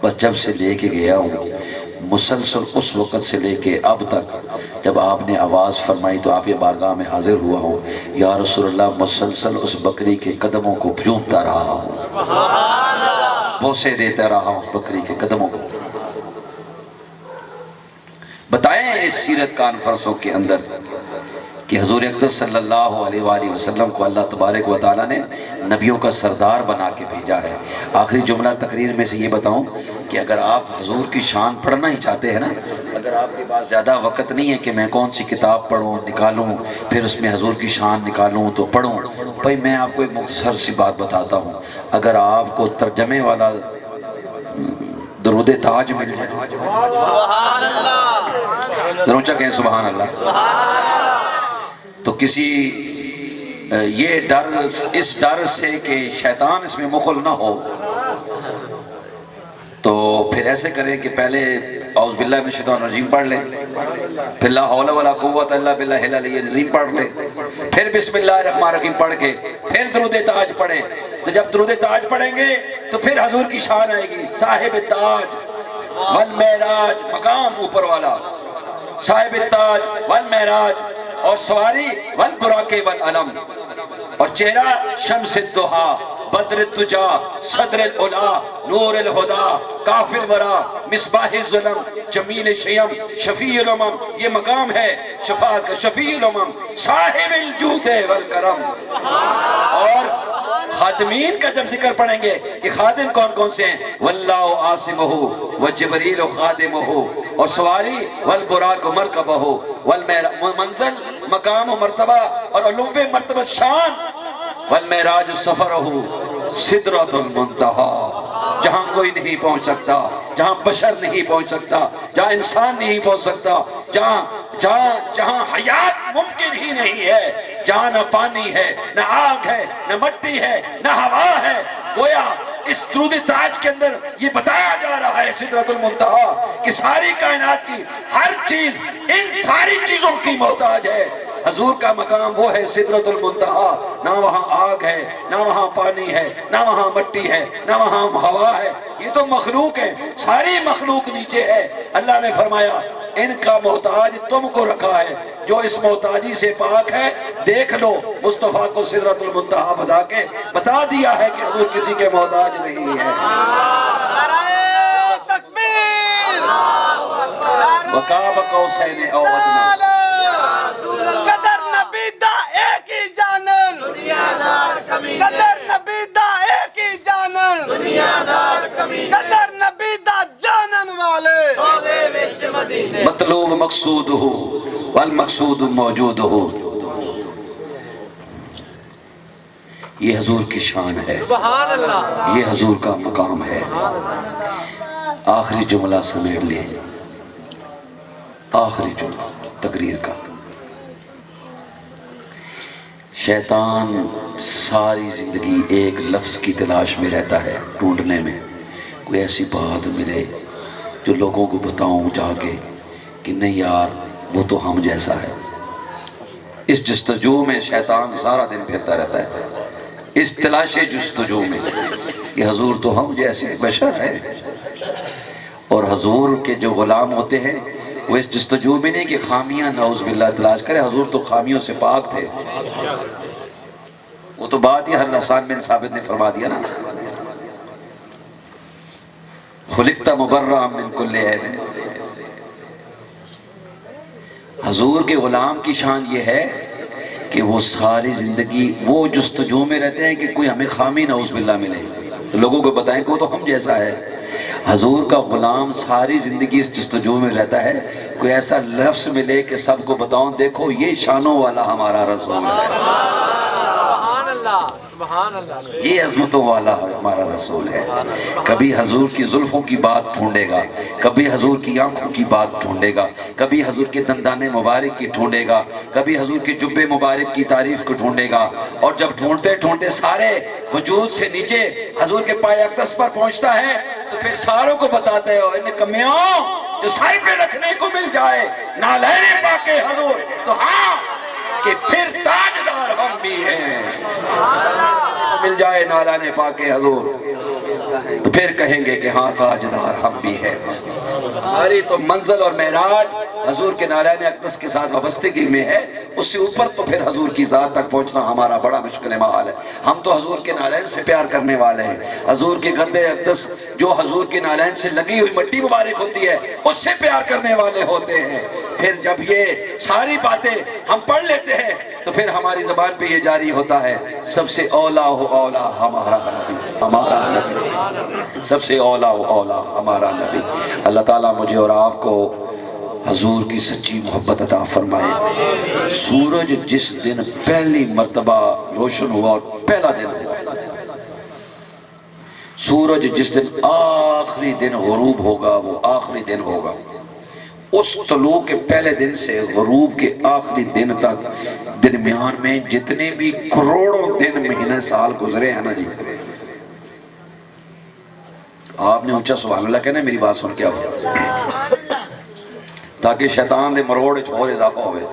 بس جب سے لے کے گیا ہوں مسلسل اس وقت سے لے کے اب تک جب آپ نے آواز فرمائی تو آپ کی بارگاہ میں حاضر ہوا ہوں، یا رسول اللہ مسلسل اس بکری کے قدموں کو چومتا رہا ہوں، بوسے دیتا رہا ہوں اس بکری کے قدموں کو۔ بتائیں اس سیرت کانفرنسوں کے اندر کہ حضور اقدس صلی اللہ علیہ وآلہ وسلم کو اللہ تبارک و تعالیٰ نے نبیوں کا سردار بنا کے بھیجا ہے۔ آخری جملہ تقریر میں سے یہ بتاؤں کہ اگر آپ حضور کی شان پڑھنا ہی چاہتے ہیں نا، اگر آپ کے پاس زیادہ وقت نہیں ہے کہ میں کون سی کتاب پڑھوں نکالوں پھر اس میں حضور کی شان نکالوں تو پڑھوں، بھائی میں آپ کو ایک مختصر سی بات بتاتا ہوں، اگر آپ کو ترجمے والا درود تاج مل جائے، درونچہ کہیں سبحان اللہ، تو کسی یہ ڈر اس ڈر سے کہ شیطان اس میں مخل نہ ہو تو پھر ایسے کریں کہ پہلے اعوذ باللہ من الشیطان الرجیم پڑھ لیں، پھر لا حول ولا قوت الا باللہ العلی العظیم پڑھ لیں، پھر بسم اللہ الرحمن الرحیم پڑھ کے پھر درود تاج پڑھیں۔ تو جب درود تاج پڑھیں گے تو پھر حضور کی شان آئے گی، صاحب تاج والمعراج، مقام اوپر والا، صاحب تاج والمعراج، اور سواری والبراق والعلم، اور چہرہ شمس الضحا، بدر الدجا، صدر العلا، نور الہدا، کافر الورا، مصباح الظلم، جمیل شیم، شفیع الامم، یہ مقام ہے شفاعت کا، شفیع الامم، صاحب الجود والکرم۔ اور خادمین کا جب ذکر پڑھیں گے کہ خادم کون کون سے ہیں، واللہ عاصمہ وجبریل خادمہ، اور سواری والبراق مرکبہ، والمنزل مقام و مرتبہ اور علو مرتبہ شان، والمعراج سفرہ سدرۃ المنتہی، جہاں کوئی نہیں پہنچ سکتا، جہاں بشر نہیں پہنچ سکتا، جہاں انسان نہیں پہنچ سکتا، جہاں حیات ممکن ہی نہیں ہے، جہاں نہ پانی ہے، نہ آگ ہے، نہ مٹی ہے، نہ ہوا ہے۔ گویا اس درود تاج کے اندر یہ بتایا جا رہا ہے سدرۃ المنتہی کہ ساری کائنات کی ہر چیز ان ساری چیزوں کی محتاج ہے۔ حضور کا مقام وہ ہے سدرۃ المنتہی، نہ وہاں آگ ہے، نہ وہاں پانی ہے، نہ وہاں مٹی ہے، نہ وہاں ہوا ہے، یہ تو مخلوق ہے، ساری مخلوق نیچے ہے۔ اللہ نے فرمایا ان کا محتاج تم کو رکھا ہے، جو اس محتاجی سے پاک ہے دیکھ لو، مصطفیٰ کو سدرۃ المنتہی بتا دیا ہے کہ حضور کسی کے محتاج نہیں ہے۔ وقاب قوسین او ادنی، قدر نبی دا ایک ہی جانن، قدر نبی دا ایک ہی جانن، قدر نبی دا جانن والے، مطلوب مقصود ہو والمقصود موجود ہو، یہ حضور کی شان ہے، یہ حضور کا مقام ہے۔ آخری جملہ سمیٹ لیں، آخری جملہ تقریر کا، شیطان ساری زندگی ایک لفظ کی تلاش میں رہتا ہے، ڈھونڈنے میں کوئی ایسی بات ملے جو لوگوں کو بتاؤں جا کے کہ نہیں یار وہ تو ہم جیسا ہے۔ اس جستجو میں شیطان سارا دن پھرتا رہتا ہے، اس تلاش جستجو میں کہ حضور تو ہم جیسے بشر ہے۔ اور حضور کے جو غلام ہوتے ہیں وہ اس جستجو میں نہیں کہ خامیاں نعوذ باللہ تلاش کرے، حضور تو خامیوں سے پاک تھے۔ وہ تو بات ہی حضرت حسان بن ثابت نے فرما دیا نا، خلقت مبرأ من کل عیب، حضور کے غلام کی شان یہ ہے کہ وہ ساری زندگی وہ جستجو میں رہتے ہیں کہ کوئی ہمیں خامی نعوذ باللہ ملے، تو لوگوں کو بتائیں کہ وہ تو ہم جیسا ہے۔ حضور کا غلام ساری زندگی اس جستجو میں رہتا ہے، کوئی ایسا لفظ ملے کہ سب کو بتاؤں دیکھو یہ شانوں والا ہمارا رسول ہے، یہ عظمتوں والا ہمارا رسول ہے۔ کبھی حضور کی زلفوں کی بات ڈھونڈے گا، کبھی حضور کی آنکھوں کی بات ڈھونڈے گا، کبھی حضور کے دندان مبارک کی ڈھونڈے گا، کبھی حضور کے جبے مبارک کی تعریف کو ڈھونڈے گا، اور جب ڈھونڈتے ڈھونڈتے سارے وجود سے نیچے حضور کے پائے اقدس پر پہنچتا ہے تو پھر ساروں کو بتاتے ہو ان کمیوں جو سائے پہ رکھنے کو مل جائے نالین پاک حضور، تو ہاں کہ پھر تاجدار ہم بھی ہیں، مل جائے نالین پاک حضور تو پھر کہیں گے کہ ہاں تاجدار ہم بھی ہیں۔ ہماری تو منزل اور معراج حضور کے نالین اقدس کے ساتھ وابستگی میں ہے، اس سے اوپر تو پھر حضور کی ذات تک پہنچنا ہمارا بڑا مشکل محال ہے۔ ہم تو حضور کے نالین سے پیار کرنے والے ہیں، حضور کے گدے اقدس جو حضور کے نالین سے لگی ہوئی مٹی مبارک ہوتی ہے اس سے پیار کرنے والے ہوتے ہیں۔ پھر جب یہ ساری باتیں ہم پڑھ لیتے ہیں تو پھر ہماری زبان پہ یہ جاری ہوتا ہے سب سے اولا ہو اولا ہمارا نبی، ہمارا نبی، سب سے اولا ہو اولا ہمارا نبی۔ اللہ تعالیٰ مجھے اور آپ کو حضور کی سچی محبت عطا فرمائے۔ سورج جس دن پہلی مرتبہ روشن ہوا اور پہلا دن ہوا، سورج جس دن آخری دن غروب ہوگا وہ آخری دن ہوگا، اس طلوع کے پہلے دن سے غروب کے آخری دن تک درمیان میں جتنے بھی کروڑوں دن مہینے سال گزرے ہیں نا جی، آپ نے اونچا سبحان اللہ کہنا ہے میری بات سن کے آپ، تاکہ شیطان دے مروڑ اور اضافہ ہوئے۔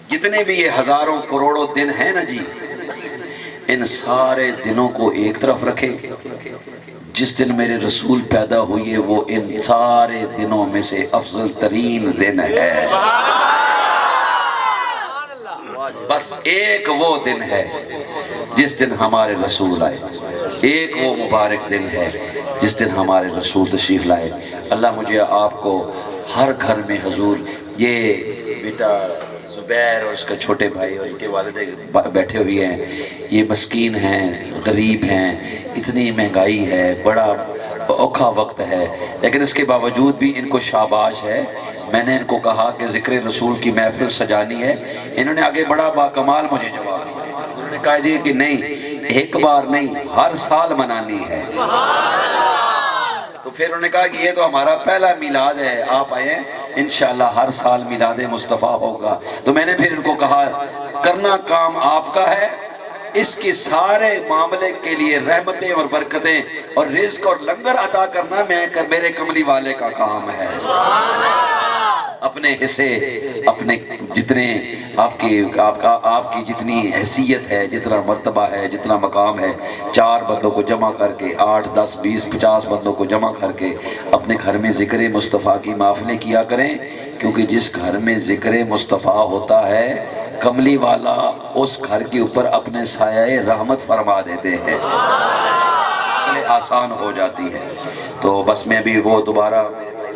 جتنے بھی یہ ہزاروں کروڑوں دن ہیں نا جی، ان سارے دنوں کو ایک طرف رکھے، جس دن میرے رسول پیدا ہوئے وہ ان سارے دنوں میں سے افضل ترین دن ہے۔ بس ایک وہ دن ہے جس دن ہمارے رسول آئے، ایک وہ مبارک دن ہے جس دن ہمارے رسول تشریف لائے۔ اللہ مجھے آپ کو ہر گھر میں حضور، یہ بیٹا زبیر اور اس کا چھوٹے بھائی اور ان کے والدے بیٹھے ہوئے ہیں، یہ مسکین ہیں، غریب ہیں، اتنی مہنگائی ہے، بڑا اوکھا وقت ہے، لیکن اس کے باوجود بھی ان کو شاباش ہے۔ میں نے ان کو کہا کہ ذکر رسول کی محفل سجانی ہے، انہوں نے آگے بڑا باکمال مجھے جواب دیا، انہوں نے کہا جی کہ نہیں، ایک بار نہیں، ہر سال منانی ہے۔ تو پھر انہوں نے کہا کہ یہ تو ہمارا پہلا میلاد ہے، آپ آئے ہیں، انشاءاللہ ہر سال میلاد مصطفیٰ ہوگا۔ تو میں نے پھر ان کو کہا کرنا کام آپ کا ہے، اس کی سارے معاملے کے لیے رحمتیں اور برکتیں اور رزق اور لنگر عطا کرنا میرے کملی والے کا کام ہے۔ اپنے حصے، اپنے جتنے آپ کی جتنی حیثیت ہے، جتنا مرتبہ ہے، جتنا مقام ہے، 4 بندوں کو جمع کر کے، 8 10 20 50 بندوں کو جمع کر کے اپنے گھر میں ذکر مصطفیٰ کی محفلیں کیا کریں، کیونکہ جس گھر میں ذکر مصطفیٰ ہوتا ہے کملی والا اس گھر کے اوپر اپنے سایہ رحمت فرما دیتے ہیں، اس کے لیے آسان ہو جاتی ہے۔ تو بس میں بھی وہ دوبارہ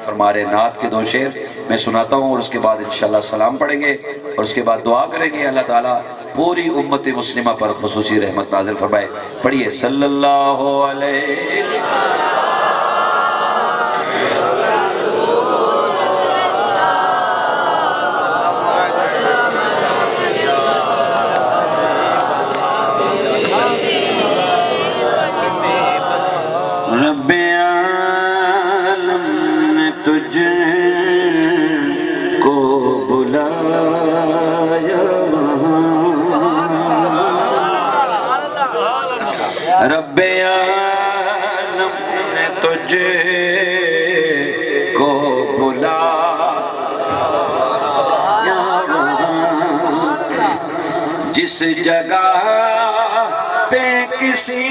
فرما رہے نعت کے 2 شعر میں سناتا ہوں، اور اس کے بعد انشاءاللہ سلام پڑھیں گے، اور اس کے بعد دعا کریں گے اللہ تعالیٰ پوری امت مسلمہ پر خصوصی رحمت نازل فرمائے۔ پڑھیے صلی اللہ علیہ رب عالم نے تجھ کو بلایا وہاں، رب عالم نے تجھ کو بلایا وہاں، جس جگہ پہ کسی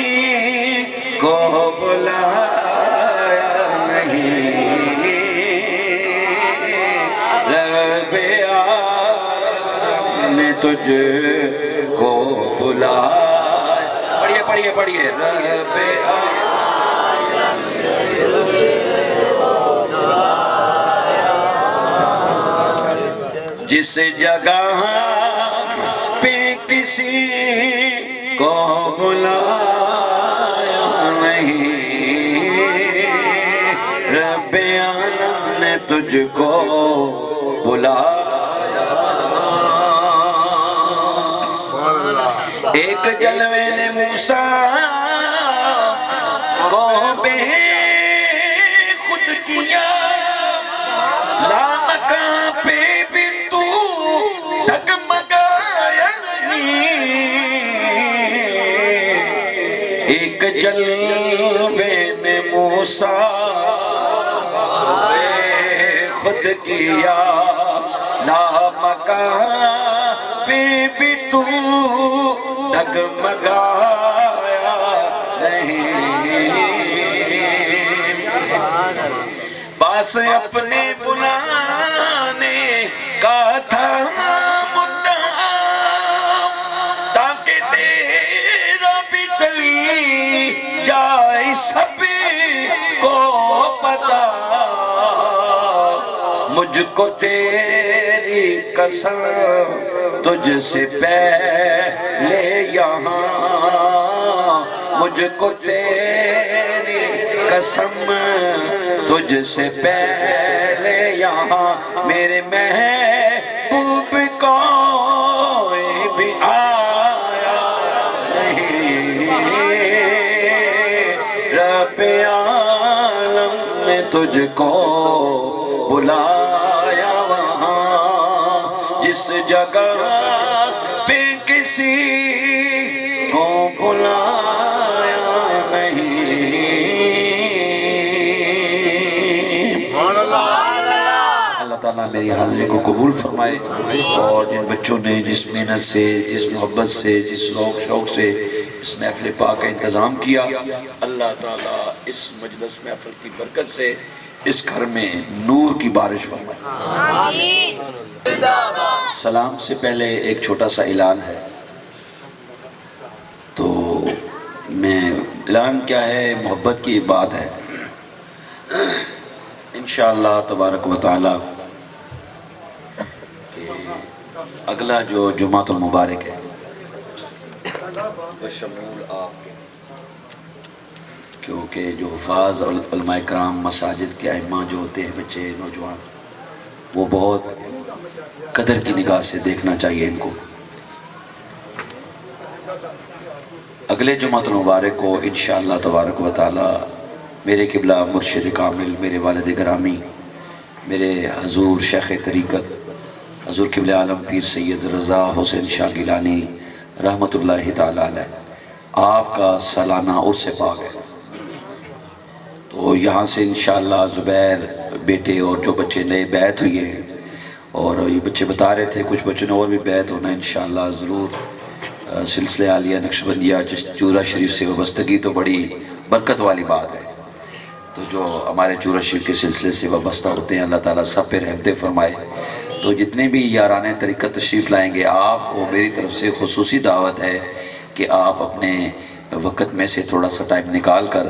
کو بلایا نہیں، رب عالم نے تجھ کو بلایا۔ پڑھیے پڑھیے پڑھیے، رب عالم جس جگہ پہ کسی کو بلایا نہیں، رب عالم نے تجھ کو بلایا۔ ایک جلوے نے موسیٰ کو بے خود کیا، لامکاں پہ بھی تو ڈگمگایا نہیں۔ ایک جلوے نے موسیٰ بے خود کیا، لامکاں پہ بھی تو ڈگمگایا نہیں۔ پاس اپنے بلانے کا تھا مدعا، تاکہ تیرا بھی چل جائے سب کو پتا، مجھ کو تیری قسم تجھ سے پہلے یہاں، مجھ کو تیری قسم تجھ سے پہلے یہاں، میرے محبوب کوئی بھی آیا نہیں، رب عالم نے تجھ کو بلایا وہاں، جس جگہ پہ کسی کو بلایا نہیں۔ اللہ تعالیٰ میری حاضری کو قبول فرمائے، اور جن بچوں نے جس محنت سے، جس محبت سے، جس شوق سے اس محفل پاک کا انتظام کیا، اللہ تعالیٰ اس مجلس محفل کی برکت سے اس گھر میں نور کی بارش فرمائے۔ سلام سے پہلے ایک چھوٹا سا اعلان ہے، تو میں اعلان کیا ہے، محبت کی بات ہے۔ انشاءاللہ تبارک و تعالی اگلا جو جمعۃ المبارک ہے بشمول آپ کے، کیونکہ جو حفاظ اور علماء کرام مساجد کے ائمہ جو ہوتے ہیں، بچے نوجوان، وہ بہت قدر کی نگاہ سے دیکھنا چاہیے ان کو۔ اگلے جمعۃ المبارک کو انشاءاللہ تبارک و تعالی میرے قبلہ مرشد کامل، میرے والد گرامی، میرے حضور شیخ طریقت حضور قبلہ عالم پیر سید رضا حسین شاہ گیلانی رحمۃ اللہ تعالی علیہ، آپ کا سالانہ عرس پاک ہے۔ تو یہاں سے انشاءاللہ زبیر بیٹے اور جو بچے نئے بیعت ہوئے ہیں، اور یہ بچے بتا رہے تھے کچھ بچوں نے اور بھی بیعت ہونا ہے انشاءاللہ ضرور۔ سلسلہ عالیہ نقشبندیہ چورا شریف سے وابستگی تو بڑی برکت والی بات ہے، تو جو ہمارے چورا شریف کے سلسلے سے وابستہ ہوتے ہیں اللہ تعالیٰ سب پہ رحمتیں فرمائے۔ تو جتنے بھی یاران طریقت تشریف لائیں گے، آپ کو میری طرف سے خصوصی دعوت ہے کہ آپ اپنے وقت میں سے تھوڑا سا ٹائم نکال کر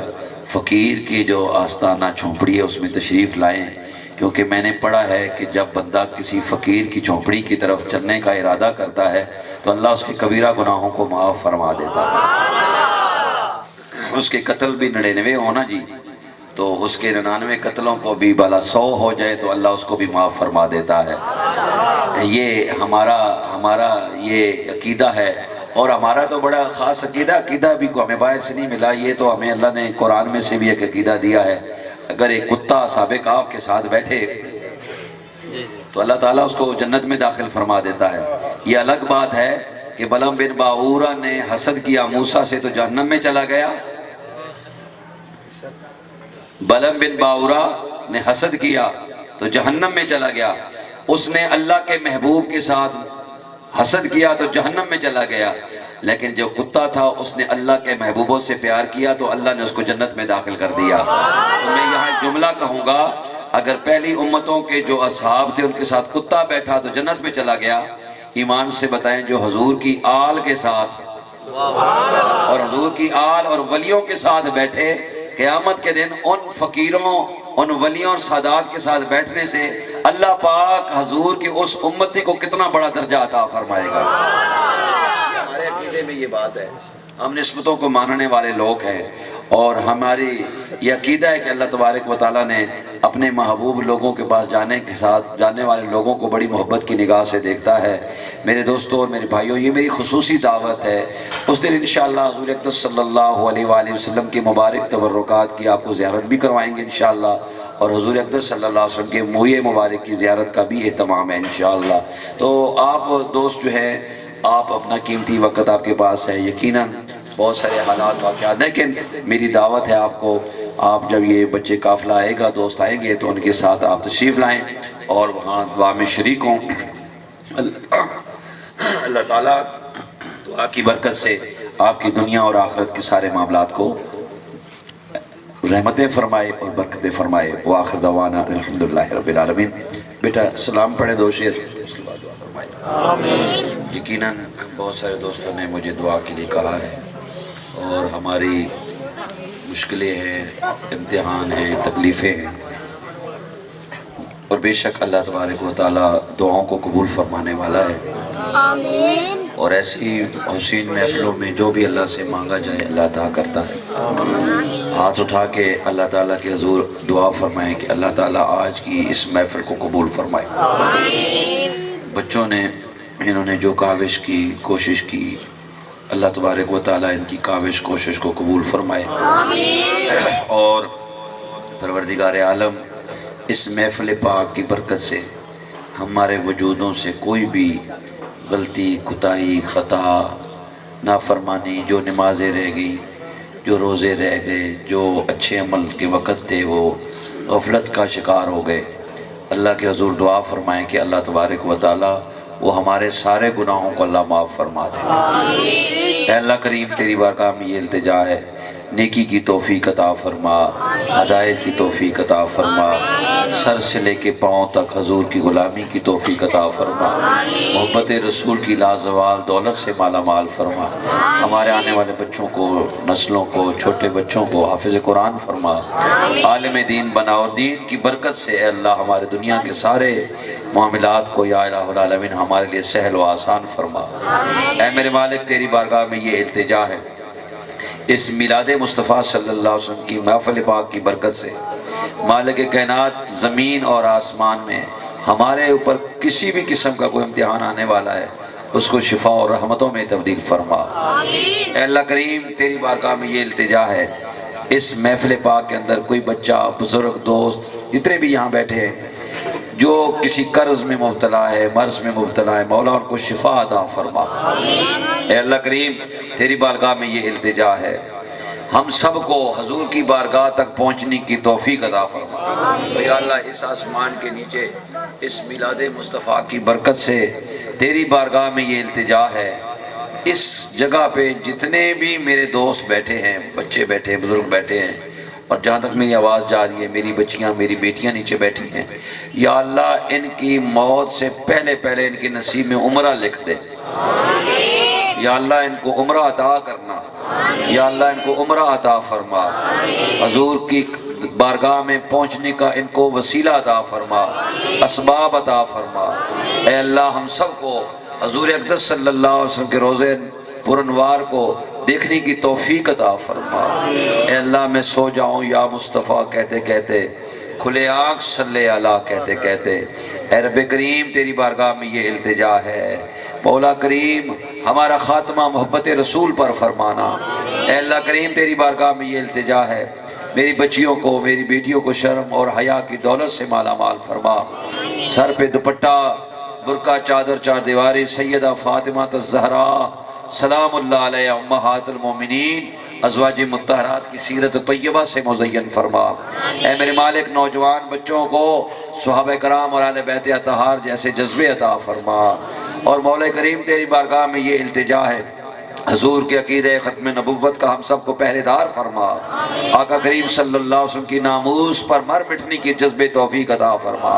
فقیر کی جو آستانہ جھونپڑی ہے اس میں تشریف لائیں، کیونکہ میں نے پڑھا ہے کہ جب بندہ کسی فقیر کی جھونپڑی کی طرف چلنے کا ارادہ کرتا ہے تو اللہ اس کے کبیرہ گناہوں کو معاف فرما دیتا ہے۔ اس کے قتل بھی 99 ہونا جی، تو اس کے 99 قتلوں کو بھی بلا 100 ہو جائے تو اللہ اس کو بھی معاف فرما دیتا ہے۔ یہ ہمارا یہ عقیدہ ہے، اور ہمارا تو بڑا خاص عقیدہ بھی کو ہمیں باہر سے نہیں ملا، یہ تو ہمیں اللہ نے قرآن میں سے بھی ایک عقیدہ دیا ہے۔ اگر ایک کتا اصحاب کہف کے ساتھ بیٹھے تو اللہ تعالیٰ اس کو جنت میں داخل فرما دیتا ہے۔ یہ الگ بات ہے کہ بلم بن باعورہ نے حسد کیا موسیٰ سے تو جہنم میں چلا گیا۔ بلم بن باعورہ نے حسد کیا تو جہنم میں چلا گیا، اس نے اللہ کے محبوب کے ساتھ حسد کیا تو جہنم میں چلا گیا، لیکن جو کتا تھا اس نے اللہ کے محبوبوں سے پیار کیا تو اللہ نے اس کو جنت میں داخل کر دیا۔ تو میں یہاں جملہ کہوں گا، اگر پہلی امتوں کے جو اصحاب تھے ان کے ساتھ کتا بیٹھا تو جنت میں چلا گیا، ایمان سے بتائیں جو حضور کی آل کے ساتھ اور حضور کی آل اور ولیوں کے ساتھ بیٹھے، قیامت کے دن ان فقیروں ان ولیوں اور سادات کے ساتھ بیٹھنے سے اللہ پاک حضور کی اس امتی کو کتنا بڑا درجہ عطا فرمائے گا۔ ہمارے عقیدے میں یہ بات ہے، ہم نسبتوں کو ماننے والے لوگ ہیں، اور ہماری یہ عقیدہ ہے کہ اللہ تبارک و تعالیٰ نے اپنے محبوب لوگوں کے پاس جانے والے لوگوں کو بڑی محبت کی نگاہ سے دیکھتا ہے۔ میرے دوستوں اور میرے بھائیوں، یہ میری خصوصی دعوت ہے۔ اس دن انشاءاللہ حضور اقدس صلی اللہ علیہ وآلہ وسلم کی مبارک تبرکات کی آپ کو زیارت بھی کروائیں گے انشاءاللہ، اور حضور اقدس صلی اللہ علیہ وسلم کے موئے مبارک کی زیارت کا بھی اہتمام ہے انشاءاللہ۔ تو آپ دوست جو ہے، آپ اپنا قیمتی وقت آپ کے پاس ہے، یقیناً بہت سارے حالات واقعات، لیکن میری دعوت ہے آپ کو، آپ جب یہ بچے قافلہ آئے گا، دوست آئیں گے، تو ان کے ساتھ آپ تشریف لائیں اور وہاں دعا میں شریک ہوں۔ اللہ تعالیٰ دعا کی برکت سے آپ کی دنیا اور آخرت کے سارے معاملات کو رحمتیں فرمائے اور برکتیں فرمائے۔ وآخر دعوانا الحمدللہ رب العالمین۔ بیٹا سلام پڑھے دو شیر، اس کے بعد دعا فرمائے۔ یقیناً بہت سارے دوستوں نے مجھے دعا کے لیے کہا ہے، اور ہماری مشکلیں ہیں، امتحان ہیں، تکلیفیں ہیں، اور بے شک اللہ تبارک و تعالیٰ دعاؤں کو قبول فرمانے والا ہے۔ اور ایسی حسین محفلوں میں جو بھی اللہ سے مانگا جائے اللہ عطا کرتا ہے۔ ہاتھ اٹھا کے اللہ تعالیٰ کے حضور دعا فرمائیں کہ اللہ تعالیٰ آج کی اس محفل کو قبول فرمائے۔ بچوں نے، انہوں نے جو کاوش کی، کوشش کی، اللہ تبارک و تعالیٰ ان کی کاوش کوشش کو قبول فرمائے، اور پروردگار عالم اس محفل پاک کی برکت سے ہمارے وجودوں سے کوئی بھی غلطی، کوتاہی، خطا، نافرمانی، جو نمازیں رہ گئی، جو روزے رہ گئے، جو اچھے عمل کے وقت تھے وہ غفلت کا شکار ہو گئے، اللہ کے حضور دعا فرمائیں کہ اللہ تبارک و تعالیٰ وہ ہمارے سارے گناہوں کو اللہ معاف فرما دے۔ اے اللہ کریم تیری بارگاہ میں یہ التجا ہے، نیکی کی توفیق عطا فرما، ہدایت کی توفیق عطا فرما، سر سے لے کے پاؤں تک حضور کی غلامی کی توفیق عطا فرما، محبت رسول کی لازوال دولت سے مالا مال فرما، ہمارے آنے والے بچوں کو، نسلوں کو، چھوٹے بچوں کو حافظ قرآن فرما، عالم دین بنا، اور دین کی برکت سے اے اللہ ہمارے دنیا کے سارے معاملات کو یا الہ العالمین ہمارے لیے سہل و آسان فرما۔ اے میرے مالک تیری بارگاہ میں یہ التجا ہے، اس میلاد مصطفیٰ صلی اللہ علیہ وسلم کی محفل پاک کی برکت سے مالک کائنات زمین اور آسمان میں ہمارے اوپر کسی بھی قسم کا کوئی امتحان آنے والا ہے، اس کو شفا اور رحمتوں میں تبدیل فرما۔ اے اللہ کریم تیری بارگاہ میں یہ التجا ہے، اس محفل پاک کے اندر کوئی بچہ، بزرگ، دوست، جتنے بھی یہاں بیٹھے ہیں جو کسی قرض میں مبتلا ہے، مرض میں مبتلا ہے، مولا ان کو شفا عطا فرما۔ اے اللہ کریم تیری بارگاہ میں یہ التجا ہے، ہم سب کو حضور کی بارگاہ تک پہنچنے کی توفیق عطا فرما۔ یا اللہ اس آسمان کے نیچے اس میلاد مصطفیٰ کی برکت سے تیری بارگاہ میں یہ التجا ہے، اس جگہ پہ جتنے بھی میرے دوست بیٹھے ہیں، بچے بیٹھے ہیں، بزرگ بیٹھے ہیں، اور جہاں تک میری آواز جا رہی ہے، میری بچیاں، میری بیٹیاں نیچے بیٹھی ہیں، یا اللہ ان کی موت سے پہلے پہلے ان کے نصیب میں عمرہ لکھ دے۔ یا اللہ ان کو عمرہ عطا کرنا، یا اللہ ان کو عمرہ عطا فرما، حضور کی بارگاہ میں پہنچنے کا ان کو وسیلہ عطا فرما، اسباب عطا فرما۔ اے اللہ ہم سب کو حضور اقدس صلی اللہ علیہ وسلم کے روزے پرانوار کو دیکھنے کی توفیق عطا فرما۔ اے اللہ میں سو جاؤں یا مصطفیٰ کہتے کہتے، کھلے آنکھ صلی اللہ کہتے کہتے، اے رب کریم تیری بارگاہ میں یہ التجا ہے، مولا کریم ہمارا خاتمہ محبت رسول پر فرمانا۔ اے اللہ کریم تیری بارگاہ میں یہ التجا ہے، میری بچیوں کو، میری بیٹیوں کو شرم اور حیا کی دولت سے مالا مال فرما، سر پہ دوپٹہ، برقع، چادر، چار دیواری، سیدہ فاطمہ الزہراء سلام اللہ علیہ امہات المومنین ازواج مطہرات کی سیرت طیبہ سے مزین فرما۔ اے میرے مالک نوجوان بچوں کو صحابہ کرام اور اہل بیت اطہار جیسے جذبے عطا فرما، اور مولا کریم تیری بارگاہ میں یہ التجا ہے، حضور کے عقیدہ ختم نبوت کا ہم سب کو پہرے دار فرما، آقا کریم صلی اللہ علیہ وسلم کی ناموس پر مر مٹنے کی جذب توفیق عطا فرما۔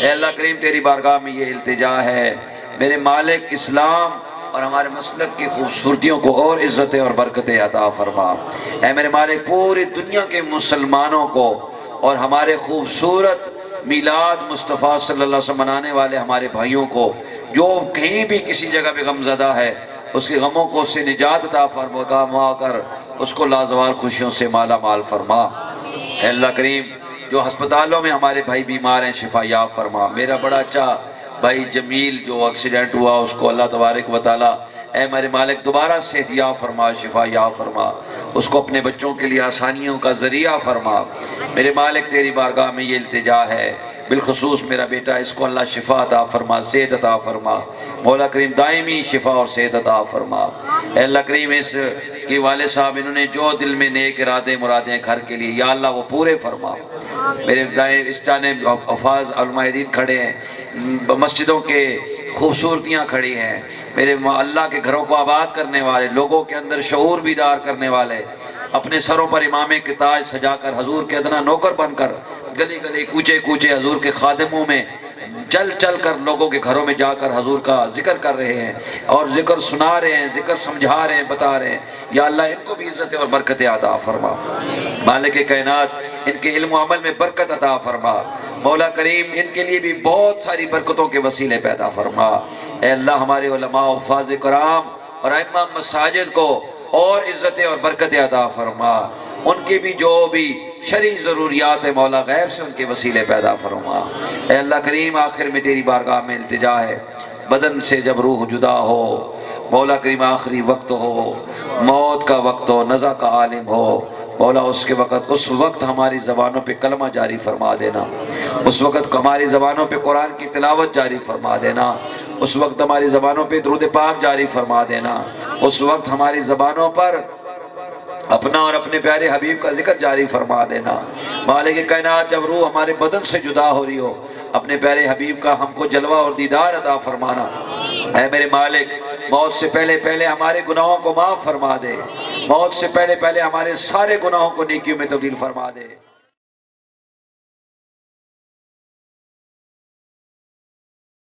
اے اللہ کریم تیری بارگاہ میں یہ التجا ہے، میرے مالک اسلام اور ہمارے مسلک کی خوبصورتیوں کو اور عزتیں اور برکتیں عطا فرما۔ اے میرے مالک پوری دنیا کے مسلمانوں کو اور ہمارے خوبصورت میلاد مصطفیٰ صلی اللہ علیہ وسلم منانے والے ہمارے بھائیوں کو جو کہیں بھی کسی جگہ پہ غم زدہ ہے اس کے غموں کو اس سے نجات عطا فرما کر اس کو لازوال خوشیوں سے مالا مال فرما۔ اے اللہ کریم جو ہسپتالوں میں ہمارے بھائی بیمار ہیں شفا یاب فرما۔ میرا بڑا اچھا بھائی جمیل جو ایکسیڈنٹ ہوا اس کو اللہ تبارک و تعالی اے میرے مالک دوبارہ صحت یاب فرما، شفا یاب فرما، اس کو اپنے بچوں کے لیے آسانیوں کا ذریعہ فرما۔ میرے مالک تیری بارگاہ میں یہ التجا ہے، بالخصوص میرا بیٹا اس کو اللہ شفا عطا فرما، صحت عطا فرما، مولا کریم دائمی شفا اور صحت عطا فرما۔ اے اللہ کریم اس کے والد صاحب انہوں نے جو دل میں نیک ارادے مرادیں گھر کے لیے یا اللہ وہ پورے فرما۔ میرے دائیں اس جانب حفاظ علماء دین کھڑے ہیں، مسجدوں کے خوبصورتیاں کھڑی ہیں، میرے اللہ کے گھروں کو آباد کرنے والے، لوگوں کے اندر شعور بیدار کرنے والے، اپنے سروں پر امامے کے تاج سجا کر حضور کے ادنا نوکر بن کر گلی گلی کوچے کوچے حضور کے خادموں میں چل چل کر لوگوں کے گھروں میں جا کر حضور کا ذکر کر رہے ہیں اور ذکر سنا رہے ہیں، ذکر سمجھا رہے ہیں، بتا رہے ہیں۔ یا اللہ ان کو بھی عزت اور برکت عطا فرما، مالک کائنات ان کے علم و عمل میں برکت عطا فرما، مولا کریم ان کے لیے بھی بہت ساری برکتوں کے وسیلے پیدا فرما۔ اے اللہ ہمارے علماء و حفاظ کرام اور ائمہ مساجد کو اور عزت اور برکت عطا فرما، ان کی بھی جو بھی شرعی ضروریات مولا غیب سے ان کے وسیلے پیدا فرما۔ اے اللہ کریم آخر میں تیری بارگاہ میں التجا ہے، بدن سے جب روح جدا ہو مولا کریم آخری وقت ہو، موت کا وقت ہو، نزع کا عالم ہو مولا اس کے وقت، اس وقت ہماری زبانوں پہ کلمہ جاری فرما دینا، اس وقت ہماری زبانوں پہ قرآن کی تلاوت جاری فرما دینا، اس وقت ہماری زبانوں پہ درود پاک جاری فرما دینا، اس وقت ہماری زبانوں پر اپنا اور اپنے پیارے حبیب کا ذکر جاری فرما دینا۔ مالک کائنات جب روح ہمارے بدن سے جدا ہو رہی ہو اپنے پیارے حبیب کا ہم کو جلوہ اور دیدار عطا فرمانا۔ اے میرے مالک موت سے پہلے پہلے ہمارے گناہوں کو معاف فرما دے، موت سے پہلے پہلے ہمارے سارے گناہوں کو نیکیوں میں تبدیل فرما دے۔